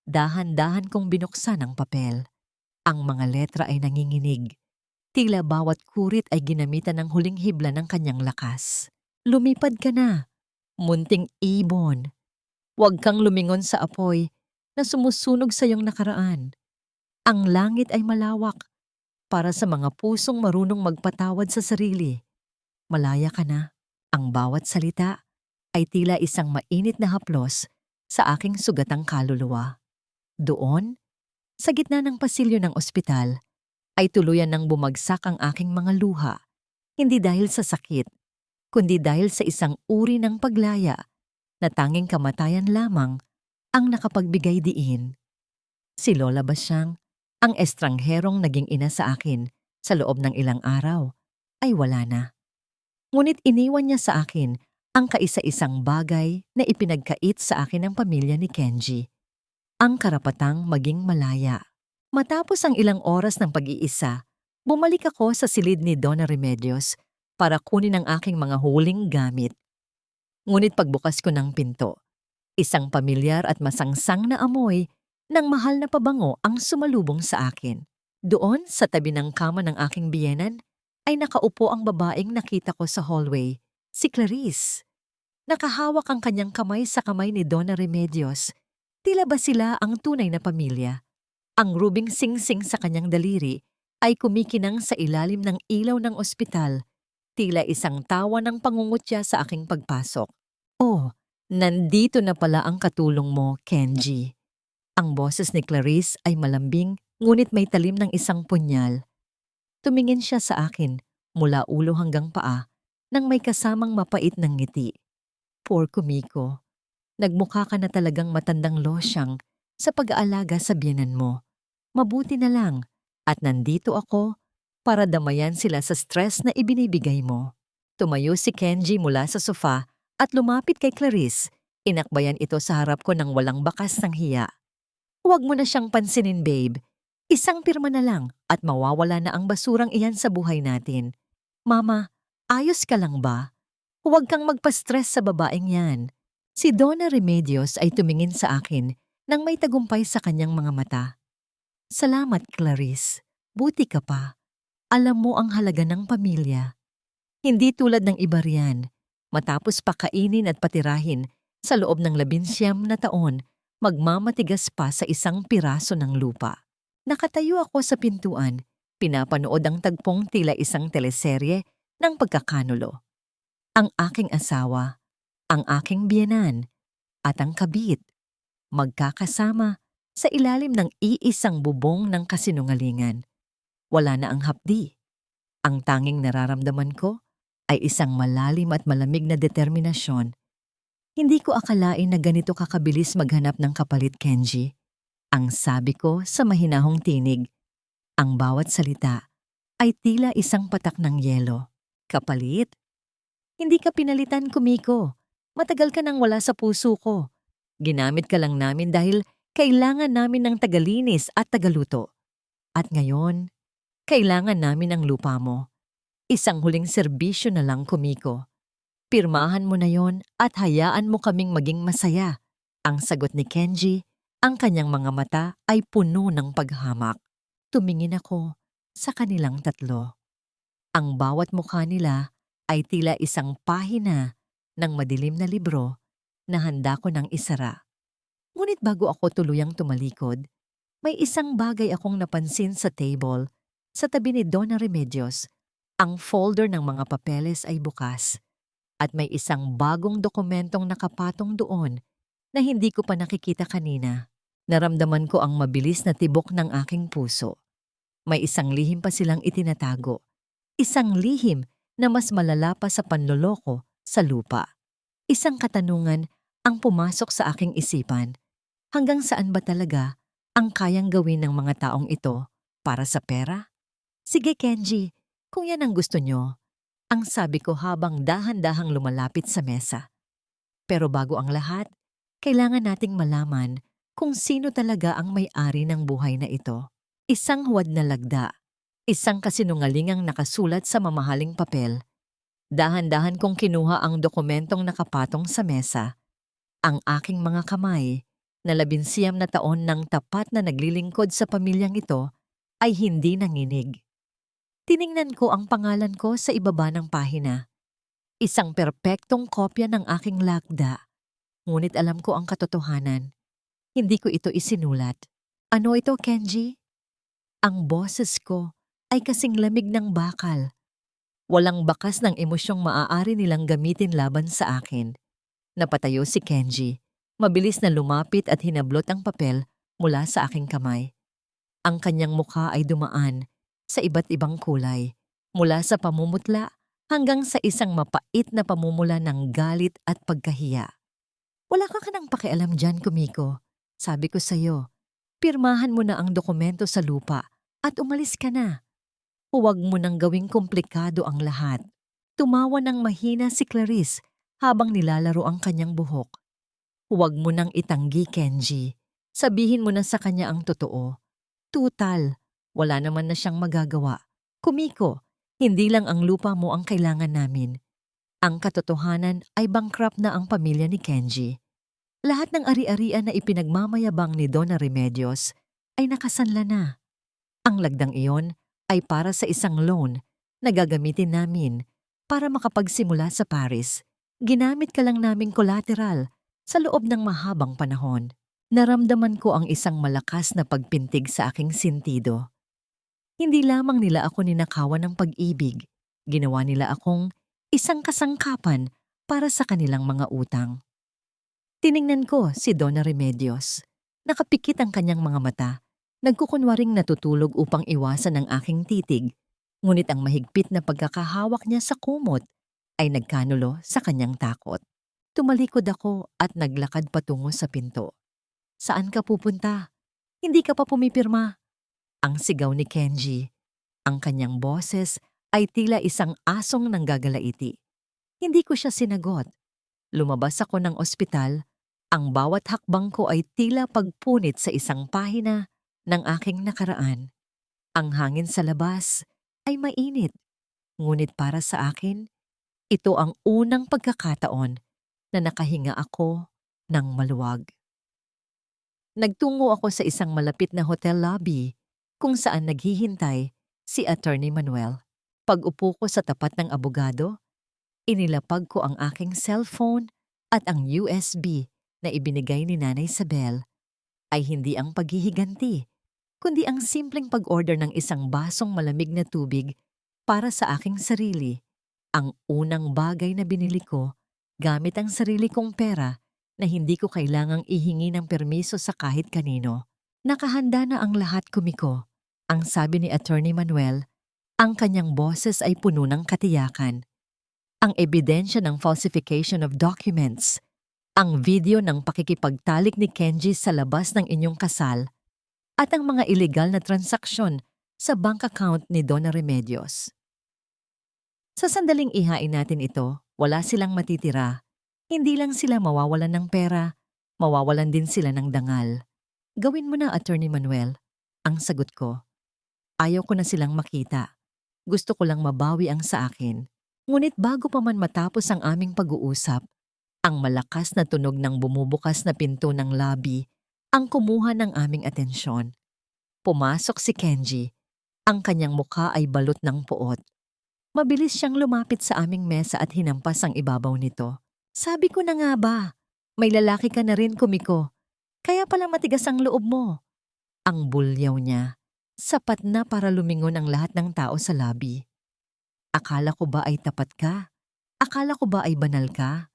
Dahan-dahan kong binuksan ang papel. Ang mga letra ay nanginginig. Tila bawat kurit ay ginamitan ng huling hibla ng kanyang lakas. Lumipad ka na, munting ibon. Huwag kang lumingon sa apoy na sumusunog sa iyong nakaraan. Ang langit ay malawak para sa mga pusong marunong magpatawad sa sarili. Malaya ka na. Ang bawat salita ay tila isang mainit na haplos sa aking sugatang kaluluwa. Doon, sa gitna ng pasilyo ng ospital, ay tuluyan ng bumagsak ang aking mga luha, hindi dahil sa sakit, kundi dahil sa isang uri ng paglaya na tanging kamatayan lamang ang nakapagbigay diin. Si Lola Basyang, ang estrangherong naging ina sa akin sa loob ng ilang araw, ay wala na. Ngunit iniwan niya sa akin ang kaisa-isang bagay na ipinagkait sa akin ng pamilya ni Kenji, ang karapatang maging malaya. Matapos ang ilang oras ng pag-iisa, bumalik ako sa silid ni Donna Remedios para kunin ang aking mga huling gamit. Ngunit pagbukas ko ng pinto, isang pamilyar at masangsang na amoy ng mahal na pabango ang sumalubong sa akin. Doon sa tabi ng kama ng aking biyenan ay nakaupo ang babaeng nakita ko sa hallway, si Clarice. Nakahawak ang kanyang kamay sa kamay ni Donna Remedios. Tila ba sila ang tunay na pamilya? Ang rubing singsing sa kanyang daliri ay kumikinang sa ilalim ng ilaw ng ospital, tila isang tawa ng pangungutya sa aking pagpasok. Oh, nandito na pala ang katulong mo, Kenji. Ang boses ni Clarice ay malambing ngunit may talim ng isang punyal. Tumingin siya sa akin mula ulo hanggang paa nang may kasamang mapait ng ngiti. Poor Kumiko, nagmukha ka na talagang matandang losyang sa pag-aalaga sa biyenan mo. Mabuti na lang at nandito ako para damayan sila sa stress na ibinibigay mo. Tumayo si Kenji mula sa sofa at lumapit kay Clarice. Inakbayan ito sa harap ko ng walang bakas ng hiya. Huwag mo na siyang pansinin, babe. Isang pirma na lang at mawawala na ang basurang iyan sa buhay natin. Mama, ayos ka lang ba? Huwag kang magpa-stress sa babaeng yan. Si Donna Remedios ay tumingin sa akin nang may tagumpay sa kanyang mga mata. Salamat, Clarice. Buti ka pa. Alam mo ang halaga ng pamilya. Hindi tulad ng iba riyan. Matapos pakainin at patirahin sa loob ng 19 na taon, magmamatigas pa sa isang piraso ng lupa. Nakatayo ako sa pintuan, pinapanood ang tagpong tila isang teleserye ng pagkakanulo. Ang aking asawa, ang aking biyenan, at ang kabit, magkakasama sa ilalim ng iisang bubong ng kasinungalingan. Wala na ang hapdi. Ang tanging nararamdaman ko ay isang malalim at malamig na determinasyon. Hindi ko akalain na ganito kakabilis maghanap ng kapalit, Kenji. Ang sabi ko sa mahinahong tinig, ang bawat salita ay tila isang patak ng yelo. Kapalit? Hindi ka pinalitan, Kumiko. Matagal ka nang wala sa puso ko. Ginamit ka lang namin dahil kailangan namin ng tagalinis at tagaluto. At ngayon, kailangan namin ang lupa mo. Isang huling serbisyo na lang, Kumiko. Pirmahan mo na yon at hayaan mo kaming maging masaya. Ang sagot ni Kenji, ang kanyang mga mata ay puno ng paghamak. Tumingin ako sa kanilang tatlo. Ang bawat mukha nila ay tila isang pahina ng madilim na libro na handa ko ng isara. Ngunit bago ako tuluyang tumalikod, may isang bagay akong napansin sa table sa tabi ni Donna Remedios. Ang folder ng mga papeles ay bukas at may isang bagong dokumentong nakapatong doon na hindi ko pa nakikita kanina. Naramdaman ko ang mabilis na tibok ng aking puso. May isang lihim pa silang itinatago. Isang lihim na mas malala pa sa panloloko sa lupa. Isang katanungan ang pumasok sa aking isipan. Hanggang saan ba talaga ang kayang gawin ng mga taong ito para sa pera? Sige, Kenji, kung yan ang gusto nyo, ang sabi ko habang dahan-dahang lumalapit sa mesa. Pero bago ang lahat, kailangan nating malaman kung sino talaga ang may-ari ng buhay na ito. Isang huwad na lagda, isang kasinungalingang nakasulat sa mamahaling papel. Dahan-dahan kong kinuha ang dokumentong nakapatong sa mesa. Ang aking mga kamay, na 19 na taon ng tapat na naglilingkod sa pamilyang ito, ay hindi nanginig. Tiningnan ko ang pangalan ko sa ibaba ng pahina. Isang perpektong kopya ng aking lakda. Ngunit alam ko ang katotohanan. Hindi ko ito isinulat. Ano ito, Kenji? Ang boses ko ay kasing lamig ng bakal. Walang bakas ng emosyong maaari nilang gamitin laban sa akin. Napatayo si Kenji. Mabilis na lumapit at hinablot ang papel mula sa aking kamay. Ang kanyang mukha ay dumaan sa iba't ibang kulay, mula sa pamumutla hanggang sa isang mapait na pamumula ng galit at pagkahiya. Wala ka nang pakialam dyan, Kumiko. Sabi ko sa'yo, pirmahan mo na ang dokumento sa lupa at umalis ka na. Huwag mo nang gawing komplikado ang lahat. Tumawa ng mahina si Clarice habang nilalaro ang kanyang buhok. Huwag mo nang itanggi, Kenji. Sabihin mo na sa kanya ang totoo. Tutal, wala naman na siyang magagawa. Kumiko, hindi lang ang lupa mo ang kailangan namin. Ang katotohanan ay bankrupt na ang pamilya ni Kenji. Lahat ng ari-arian na ipinagmamayabang ni Donna Remedios ay nakasanla na. Ang lagdang iyon ay para sa isang loan na gagamitin namin para makapagsimula sa Paris. Ginamit ka lang naming collateral sa loob ng mahabang panahon. Naramdaman ko ang isang malakas na pagpintig sa aking sentido. Hindi lamang nila ako ninakawan ng pag-ibig, ginawa nila akong isang kasangkapan para sa kanilang mga utang. Tiningnan ko si Donna Remedios. Nakapikit ang kanyang mga mata. Nagkukunwaring natutulog upang iwasan ang aking titig, ngunit ang mahigpit na pagkakahawak niya sa kumot ay nagkanulo sa kanyang takot. Tumalikod ako at naglakad patungo sa pinto. Saan ka pupunta? Hindi ka pa pumipirma. Ang sigaw ni Kenji. Ang kanyang boses ay tila isang asong nanggagalaiti. Hindi ko siya sinagot. Lumabas ako ng ospital. Ang bawat hakbang ko ay tila pagpunit sa isang pahina ng aking nakaraan. Ang hangin sa labas ay mainit. Ngunit para sa akin, ito ang unang pagkakataon na nakahinga ako ng maluwag. Nagtungo ako sa isang malapit na hotel lobby kung saan naghihintay si Attorney Manuel. Pag-upo ko sa tapat ng abogado, inilapag ko ang aking cellphone at ang USB na ibinigay ni Nanay Isabel ay hindi ang paghihiganti, kundi ang simpleng pag-order ng isang basong malamig na tubig para sa aking sarili. Ang unang bagay na binili ko gamit ang sarili kong pera na hindi ko kailangang ihingi ng permiso sa kahit kanino. Nakahanda na ang lahat, Kumiko. Ang sabi ni Attorney Manuel, ang kanyang boses ay puno ng katiyakan. Ang ebidensya ng falsification of documents, ang video ng pakikipagtalik ni Kenji sa labas ng inyong kasal, at ang mga illegal na transaksyon sa bank account ni Donna Remedios. Sa sandaling ihain natin ito, wala silang matitira. Hindi lang sila mawawalan ng pera, mawawalan din sila ng dangal. Gawin mo na, Attorney Manuel. Ang sagot ko. Ayaw ko na silang makita. Gusto ko lang mabawi ang sa akin. Ngunit bago pa man matapos ang aming pag-uusap, ang malakas na tunog ng bumubukas na pinto ng lobby ang kumuha ng aming atensyon. Pumasok si Kenji. Ang kanyang mukha ay balot ng puot. Mabilis siyang lumapit sa aming mesa at hinampas ang ibabaw nito. Sabi ko na nga ba, may lalaki ka na rin, Kumiko. Kaya pala matigas ang loob mo. Ang bulyaw niya. Sapat na para lumingon ang lahat ng tao sa lobby. Akala ko ba ay tapat ka? Akala ko ba ay banal ka?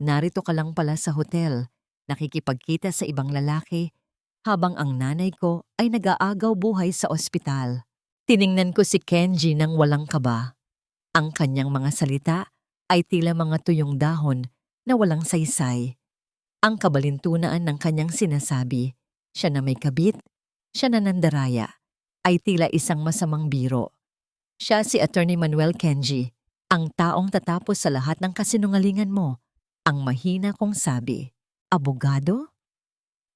Narito ka lang pala sa hotel, nakikipagkita sa ibang lalaki, habang ang nanay ko ay nag-aagaw buhay sa ospital. Tiningnan ko si Kenji nang walang kaba. Ang kanyang mga salita ay tila mga tuyong dahon na walang saysay. Ang kabalintunaan ng kanyang sinasabi, siya na may kabit, siya na nandaraya, ay tila isang masamang biro. Siya si Attorney Manuel Kenji, ang taong tatapos sa lahat ng kasinungalingan mo, ang mahina kong sabi. Abogado?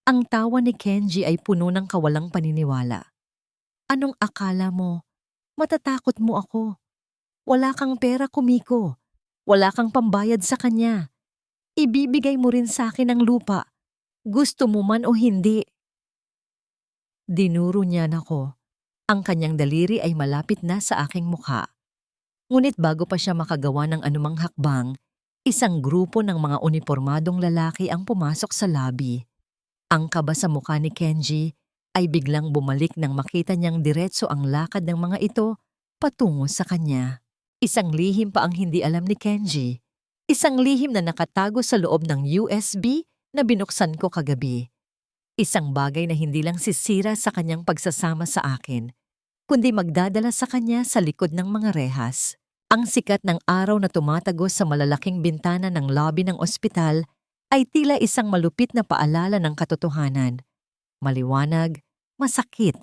Ang tawa ni Kenji ay puno ng kawalang paniniwala. Anong akala mo? Matatakot mo ako. Wala kang pera, Kumiko. Wala kang pambayad sa kanya. Ibibigay mo rin sa akin ang lupa. Gusto mo man o hindi. Dinuro niya ako. Ang kanyang daliri ay malapit na sa aking mukha. Ngunit bago pa siya makagawa ng anumang hakbang, isang grupo ng mga unipormadong lalaki ang pumasok sa lobby. Ang kaba sa mukha ni Kenji ay biglang bumalik nang makita niyang diretso ang lakad ng mga ito patungo sa kanya. Isang lihim pa ang hindi alam ni Kenji. Isang lihim na nakatago sa loob ng USB na binuksan ko kagabi. Isang bagay na hindi lang sisira sa kanyang pagsasama sa akin, kundi magdadala sa kanya sa likod ng mga rehas. Ang sikat ng araw na tumatagos sa malalaking bintana ng lobby ng ospital ay tila isang malupit na paalala ng katotohanan. Maliwanag, masakit,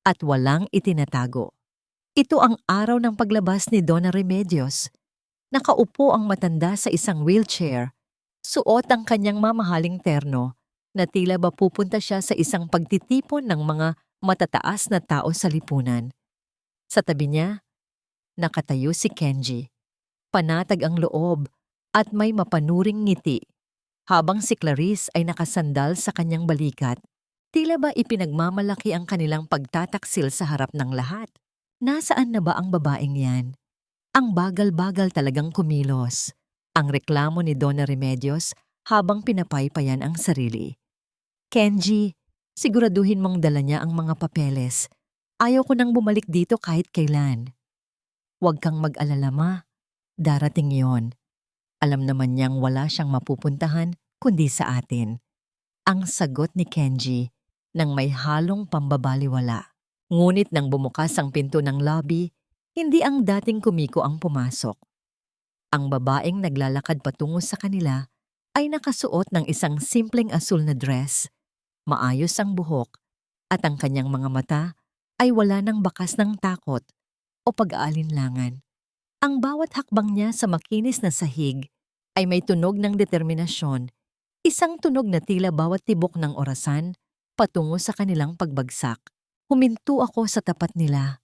at walang itinatago. Ito ang araw ng paglabas ni Donna Remedios. Nakaupo ang matanda sa isang wheelchair, suot ang kanyang mamahaling terno, na tila ba pupunta siya sa isang pagtitipon ng mga matataas na tao sa lipunan. Sa tabi niya, nakatayo si Kenji. Panatag ang loob at may mapanuring ngiti, habang si Clarice ay nakasandal sa kanyang balikat. Tila ba ipinagmamalaki ang kanilang pagtataksil sa harap ng lahat. Nasaan na ba ang babaeng yan? Ang bagal-bagal talagang kumilos. Ang reklamo ni Donna Remedios habang pinapaypayan ang sarili. Kenji, siguraduhin mong dala niya ang mga papeles. Ayaw ko nang bumalik dito kahit kailan. Huwag kang mag-alala, ma. Darating yon. Alam naman niyang wala siyang mapupuntahan kundi sa atin. Ang sagot ni Kenji nang may halong pambabaliwala. Ngunit nang bumukas ang pinto ng lobby, hindi ang dating kumiko ang pumasok. Ang babaeng naglalakad patungo sa kanila ay nakasuot ng isang simpleng asul na dress. Maayos ang buhok at ang kanyang mga mata ay wala ng bakas ng takot o pag-aalinlangan. Ang bawat hakbang niya sa makinis na sahig ay may tunog ng determinasyon, isang tunog na tila bawat tibok ng orasan patungo sa kanilang pagbagsak. Huminto ako sa tapat nila.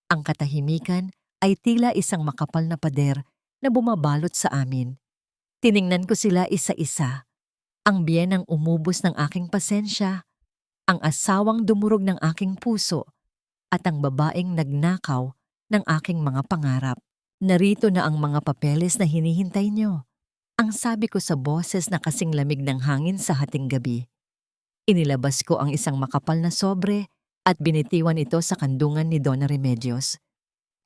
Ang katahimikan ay tila isang makapal na pader na bumabalot sa amin. Tiningnan ko sila isa-isa. Ang biyenang umubos ng aking pasensya, ang asawang dumurog ng aking puso, at ang babaeng nagnakaw ng aking mga pangarap. Narito na ang mga papeles na hinihintay niyo. Ang sabi ko sa boses na kasing lamig ng hangin sa hating gabi. Inilabas ko ang isang makapal na sobre at binitiwan ito sa kandungan ni Donna Remedios.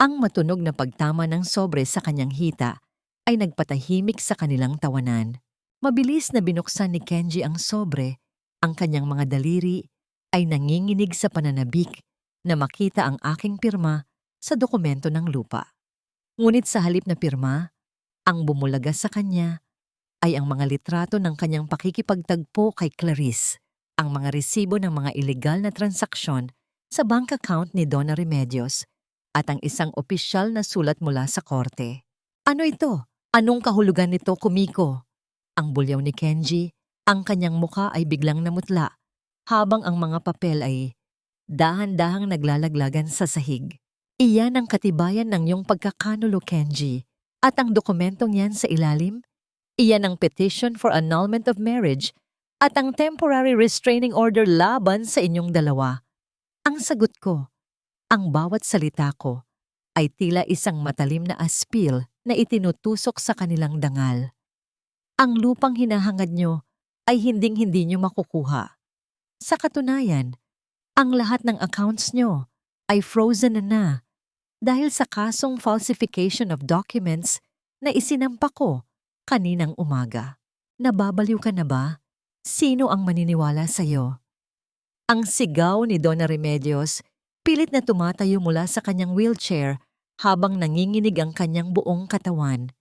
Ang matunog na pagtama ng sobre sa kanyang hita ay nagpatahimik sa kanilang tawanan. Mabilis na binuksan ni Kenji ang sobre, ang kanyang mga daliri ay nanginginig sa pananabik na makita ang aking pirma sa dokumento ng lupa. Ngunit sa halip na pirma, ang bumulaga sa kanya ay ang mga litrato ng kanyang pakikipagtagpo kay Clarice, ang mga resibo ng mga ilegal na transaksyon sa bank account ni Donna Remedios at ang isang opisyal na sulat mula sa korte. Ano ito? Anong kahulugan nito, Kumiko? Ang bulyaw ni Kenji, ang kanyang muka ay biglang namutla, habang ang mga papel ay dahan-dahang naglalaglagan sa sahig. Iyan ang katibayan ng iyong pagkakanulo, Kenji. At ang dokumentong yan sa ilalim? Iyan ang petition for annulment of marriage at ang temporary restraining order laban sa inyong dalawa. Ang sagot ko, ang bawat salita ko, ay tila isang matalim na aspil na itinutusok sa kanilang dangal. Ang lupang hinahangad nyo ay hinding-hindi nyo makukuha. Sa katunayan, ang lahat ng accounts nyo ay frozen na dahil sa kasong falsification of documents na isinampa ko kaninang umaga. Nababaliw ka na ba? Sino ang maniniwala sa'yo? Ang sigaw ni Donna Remedios, pilit na tumatayo mula sa kanyang wheelchair habang nanginginig ang kanyang buong katawan.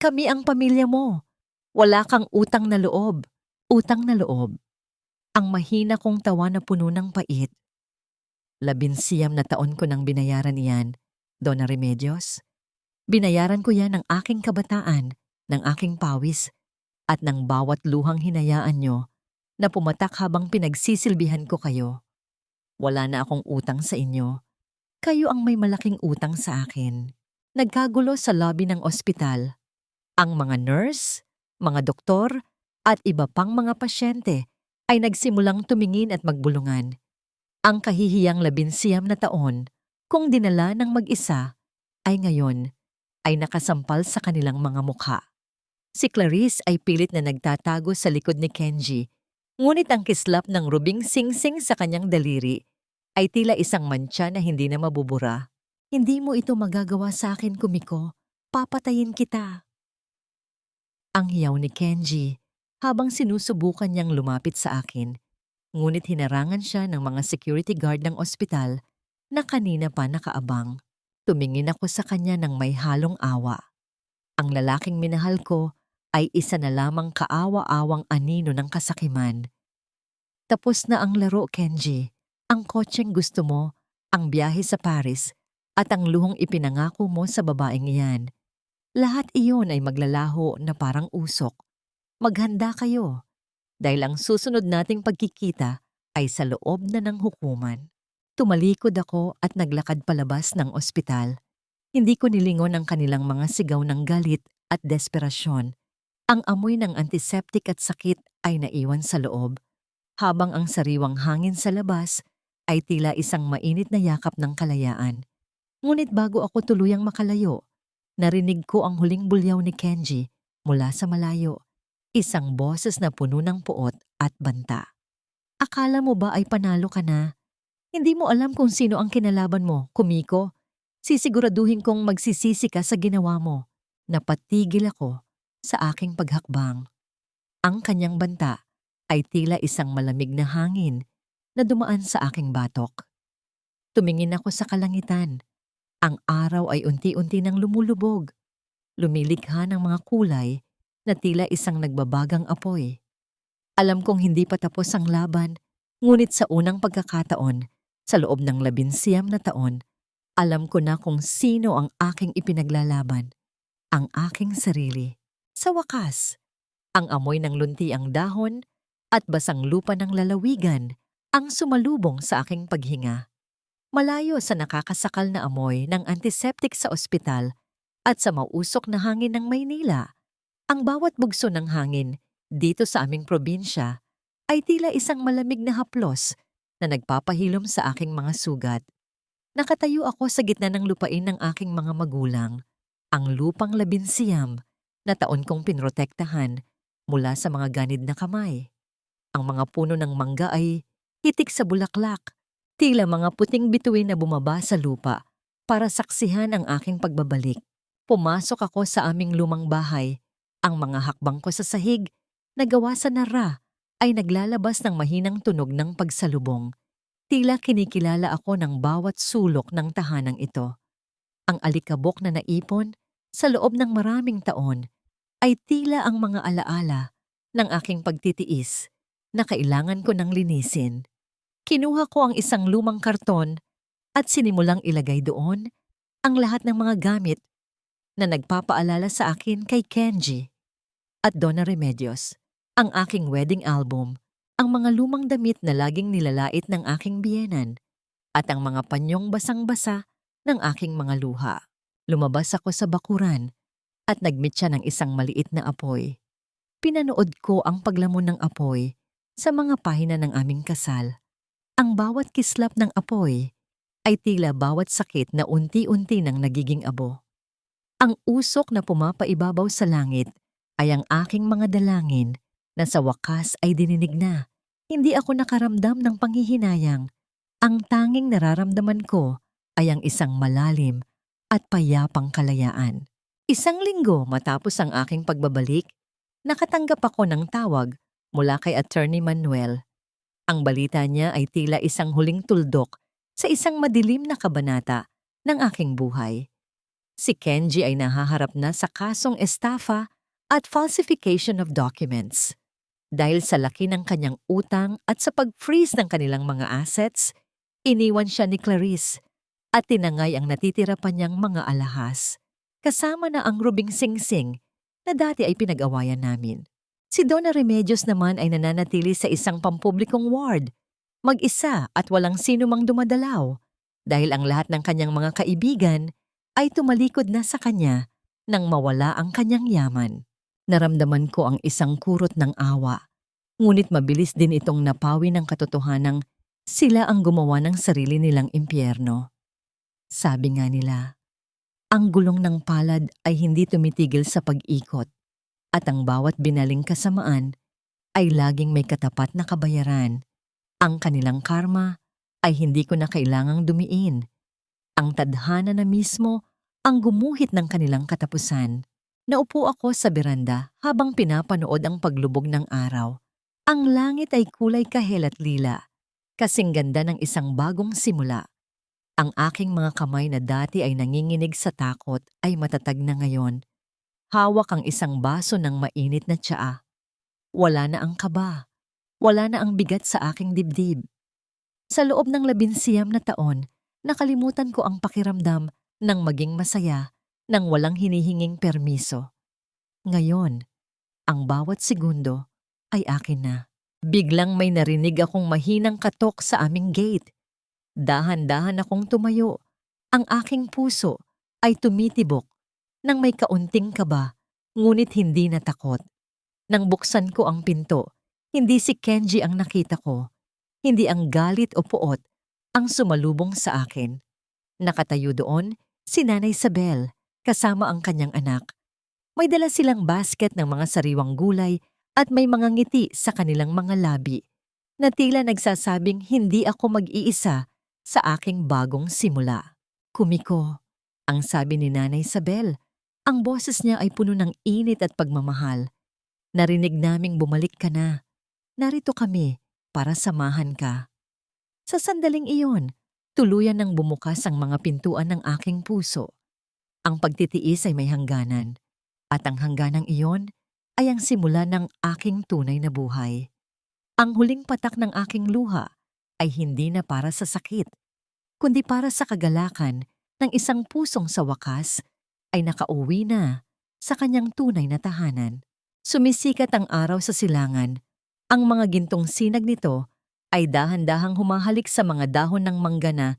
Kami ang pamilya mo. Wala kang utang na loob. Utang na loob. Ang mahina kong tawa na puno ng pait. 19 na taon ko nang binayaran iyan, Donna Remedios. Binayaran ko yan ng aking kabataan, ng aking pawis, at ng bawat luhang hinayaan nyo na pumatak habang pinagsisilbihan ko kayo. Wala na akong utang sa inyo. Kayo ang may malaking utang sa akin. Nagkagulo sa lobby ng ospital. Ang mga nurse, mga doktor, at iba pang mga pasyente ay nagsimulang tumingin at magbulungan. Ang kahihiyang 19 na taon, kung dinala ng mag-isa, ay ngayon ay nakasampal sa kanilang mga mukha. Si Clarice ay pilit na nagtatago sa likod ni Kenji, ngunit ang kislap ng rubing singsing sa kanyang daliri ay tila isang mantsa na hindi na mabubura. Hindi mo ito magagawa sa akin, Kumiko. Papatayin kita. Ang hiyaw ni Kenji habang sinusubukan niyang lumapit sa akin. Ngunit hinarangan siya ng mga security guard ng ospital na kanina pa nakaabang. Tumingin ako sa kanya ng may halong awa. Ang lalaking minahal ko ay isa na lamang kaawa-awang anino ng kasakiman. Tapos na ang laro, Kenji. Ang kotseng gusto mo, ang biyahe sa Paris, at ang luhong ipinangako mo sa babaeng iyan. Lahat iyon ay maglalaho na parang usok. Maghanda kayo, dahil ang susunod nating pagkikita ay sa loob na ng hukuman. Tumalikod ako at naglakad palabas ng ospital. Hindi ko nilingon ang kanilang mga sigaw ng galit at desperasyon. Ang amoy ng antiseptic at sakit ay naiwan sa loob, habang ang sariwang hangin sa labas ay tila isang mainit na yakap ng kalayaan. Ngunit bago ako tuluyang makalayo, narinig ko ang huling bulyaw ni Kenji mula sa malayo, isang boses na puno ng puot at banta. Akala mo ba ay panalo ka na? Hindi mo alam kung sino ang kinalaban mo, Kumiko. Sisiguraduhin kong magsisisi ka sa ginawa mo. Napatigil ako sa aking paghakbang. Ang kanyang banta ay tila isang malamig na hangin na dumaan sa aking batok. Tumingin ako sa kalangitan. Ang araw ay unti-unti nang lumulubog. Lumilikha ng mga kulay na tila isang nagbabagang apoy. Alam kong hindi pa tapos ang laban, ngunit sa unang pagkakataon, sa loob ng 19 na taon, alam ko na kung sino ang aking ipinaglalaban. Ang aking sarili. Sa wakas, ang amoy ng luntiang dahon at basang lupa ng lalawigan ang sumalubong sa aking paghinga. Malayo sa nakakasakal na amoy ng antiseptic sa ospital at sa mausok na hangin ng Maynila, ang bawat bugso ng hangin dito sa aming probinsya ay tila isang malamig na haplos na nagpapahilom sa aking mga sugat. Nakatayo ako sa gitna ng lupain ng aking mga magulang, ang lupang 19 na taon kong pinrotektahan mula sa mga ganid na kamay. Ang mga puno ng mangga ay hitik sa bulaklak, tila mga puting bituin na bumaba sa lupa para saksihan ang aking pagbabalik. Pumasok ako sa aming lumang bahay. Ang mga hakbang ko sa sahig na gawa sa nara ay naglalabas ng mahinang tunog ng pagsalubong. Tila kinikilala ako ng bawat sulok ng tahanang ito. Ang alikabok na naipon sa loob ng maraming taon ay tila ang mga alaala ng aking pagtitiis na kailangan ko nang linisin. Kinuha ko ang isang lumang karton at sinimulang ilagay doon ang lahat ng mga gamit na nagpapaalala sa akin kay Kenji at Donna Remedios, ang aking wedding album, ang mga lumang damit na laging nilalait ng aking biyenan, at ang mga panyong basang-basa ng aking mga luha. Lumabas ako sa bakuran at nagmitsa ng isang maliit na apoy. Pinanood ko ang paglamon ng apoy sa mga pahina ng aming kasal. Ang bawat kislap ng apoy ay tila bawat sakit na unti-unti nang nagiging abo. Ang usok na pumapaibabaw sa langit ay ang aking mga dalangin na sa wakas ay dininig na. Hindi ako nakaramdam ng panghihinayang. Ang tanging nararamdaman ko ay ang isang malalim at payapang kalayaan. Isang linggo matapos ang aking pagbabalik, nakatanggap ako ng tawag mula kay Attorney Manuel. Ang balita niya ay tila isang huling tuldok sa isang madilim na kabanata ng aking buhay. Si Kenji ay nahaharap na sa kasong estafa at falsification of documents. Dahil sa laki ng kanyang utang at sa pag-freeze ng kanilang mga assets, iniwan siya ni Clarice at tinangay ang natitira pa niyang mga alahas, kasama na ang rubing singsing na dati ay pinag-awayan namin. Si Donna Remedios naman ay nananatili sa isang pampublikong ward, mag-isa at walang sino mang dumadalaw, dahil ang lahat ng kanyang mga kaibigan ay tumalikod na sa kanya nang mawala ang kanyang yaman. Naramdaman ko ang isang kurot ng awa, ngunit mabilis din itong napawi ng katotohanang sila ang gumawa ng sarili nilang impyerno. Sabi nga nila, ang gulong ng palad ay hindi tumitigil sa pag-ikot, at ang bawat binaling kasamaan ay laging may katapat na kabayaran. Ang kanilang karma ay hindi ko na kailangang dumiin. Ang tadhana na mismo ang gumuhit ng kanilang katapusan. Naupo ako sa beranda habang pinapanood ang paglubog ng araw. Ang langit ay kulay kahel at lila, kasing ganda ng isang bagong simula. Ang aking mga kamay na dati ay nanginginig sa takot ay matatag na ngayon. Hawak ang isang baso ng mainit na tsaa. Wala na ang kaba. Wala na ang bigat sa aking dibdib. Sa loob ng 19 na taon, nakalimutan ko ang pakiramdam ng maging masaya nang walang hinihinging permiso. Ngayon, ang bawat segundo ay akin na. Biglang may narinig akong mahinang katok sa aming gate. Dahan-dahan akong tumayo. Ang aking puso ay tumitibok nang may kaunting kaba, ngunit hindi na takot. Nang buksan ko ang pinto, hindi si Kenji ang nakita ko. Hindi ang galit o puot ang sumalubong sa akin. Nakatayo doon si Nanay Isabel kasama ang kanyang anak. May dala silang basket ng mga sariwang gulay at may mga ngiti sa kanilang mga labi na tila nagsasabing hindi ako mag-iisa sa aking bagong simula. Kumiko, ang sabi ni Nanay Isabel. Ang boses niya ay puno ng init at pagmamahal. Narinig naming bumalik ka na. Narito kami para samahan ka. Sa sandaling iyon, tuluyan nang bumukas ang mga pintuan ng aking puso. Ang pagtitiis ay may hangganan, at ang hangganang iyon ay ang simula ng aking tunay na buhay. Ang huling patak ng aking luha ay hindi na para sa sakit, kundi para sa kagalakan ng isang pusong sa wakas ay nakauwi na sa kanyang tunay na tahanan. Sumisikat ang araw sa silangan. Ang mga gintong sinag nito ay dahan-dahang humahalik sa mga dahon ng mangga na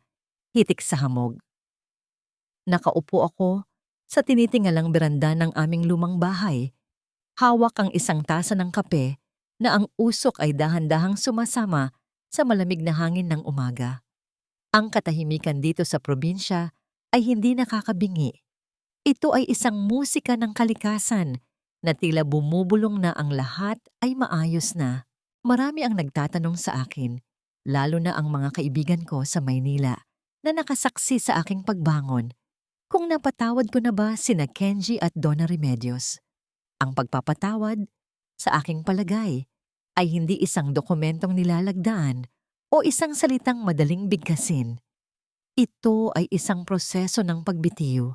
hitik sa hamog. Nakaupo ako sa tinitingalang beranda ng aming lumang bahay. Hawak ang isang tasa ng kape na ang usok ay dahan-dahang sumasama sa malamig na hangin ng umaga. Ang katahimikan dito sa probinsya ay hindi nakakabingi. Ito ay isang musika ng kalikasan na tila bumubulong na ang lahat ay maayos na. Marami ang nagtatanong sa akin, lalo na ang mga kaibigan ko sa Maynila na nakasaksi sa aking pagbangon, kung napatawad ko na ba sina Kenji at Donna Remedios. Ang pagpapatawad, sa aking palagay, ay hindi isang dokumentong nilalagdaan o isang salitang madaling bigkasin. Ito ay isang proseso ng pagbitiw.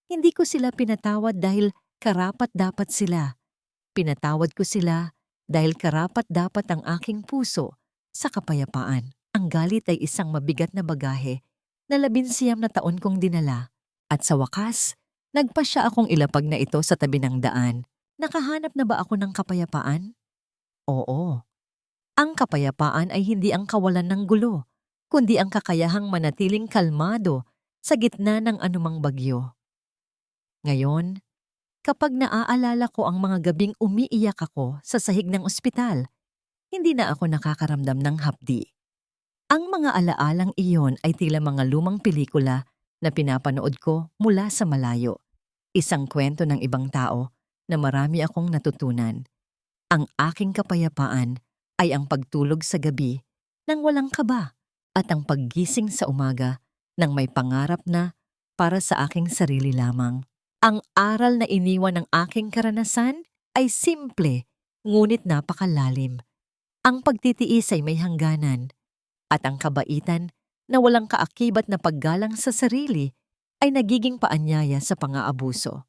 Hindi ko sila pinatawad dahil karapat-dapat sila. Pinatawad ko sila dahil karapat-dapat ang aking puso sa kapayapaan. Ang galit ay isang mabigat na bagahe na 19 na taon kong dinala. At sa wakas, nagpasya akong ilapag na ito sa tabi ng daan. Nakahanap na ba ako ng kapayapaan? Oo. Ang kapayapaan ay hindi ang kawalan ng gulo, kundi ang kakayahang manatiling kalmado sa gitna ng anumang bagyo. Ngayon, kapag naaalala ko ang mga gabing umiiyak ako sa sahig ng ospital, hindi na ako nakakaramdam ng hapdi. Ang mga alaalang iyon ay tila mga lumang pelikula na pinapanood ko mula sa malayo. Isang kwento ng ibang tao na marami akong natutunan. Ang aking kapayapaan ay ang pagtulog sa gabi nang walang kaba at ang paggising sa umaga nang may pangarap na para sa aking sarili lamang. Ang aral na iniwan ng aking karanasan ay simple ngunit napakalalim. Ang pagtitiis ay may hangganan at ang kabaitan na walang kaakibat na paggalang sa sarili ay nagiging paanyaya sa pang-aabuso.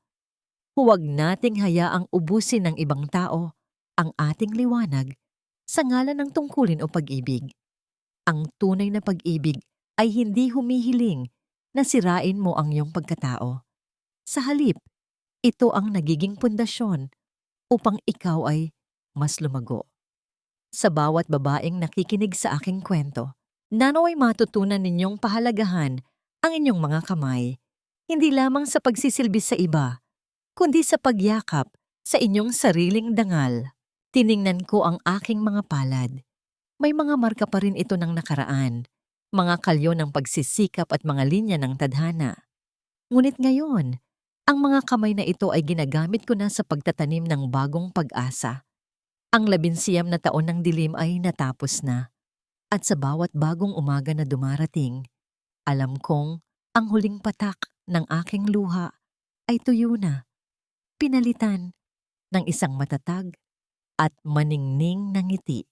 Huwag nating hayaang ubusin ng ibang tao ang ating liwanag sa ngalan ng tungkulin o pag-ibig. Ang tunay na pag-ibig ay hindi humihiling na sirain mo ang iyong pagkatao. Sa halip, ito ang nagiging pundasyon upang ikaw ay mas lumago. Sa bawat babaeng nakikinig sa aking kwento, naway matutunan ninyong pahalagahan ang inyong mga kamay, hindi lamang sa pagsisilbi sa iba, kundi sa pagyakap sa inyong sariling dangal. Tiningnan ko ang aking mga palad. May mga marka pa rin ito ng nakaraan, mga kalyo ng pagsisikap at mga linya ng tadhana. Ngunit ngayon, ang mga kamay na ito ay ginagamit ko na sa pagtatanim ng bagong pag-asa. Ang 19 na taon ng dilim ay natapos na. At sa bawat bagong umaga na dumarating, alam kong ang huling patak ng aking luha ay tuyo na. pinalitan ng isang matatag at maningning na ngiti.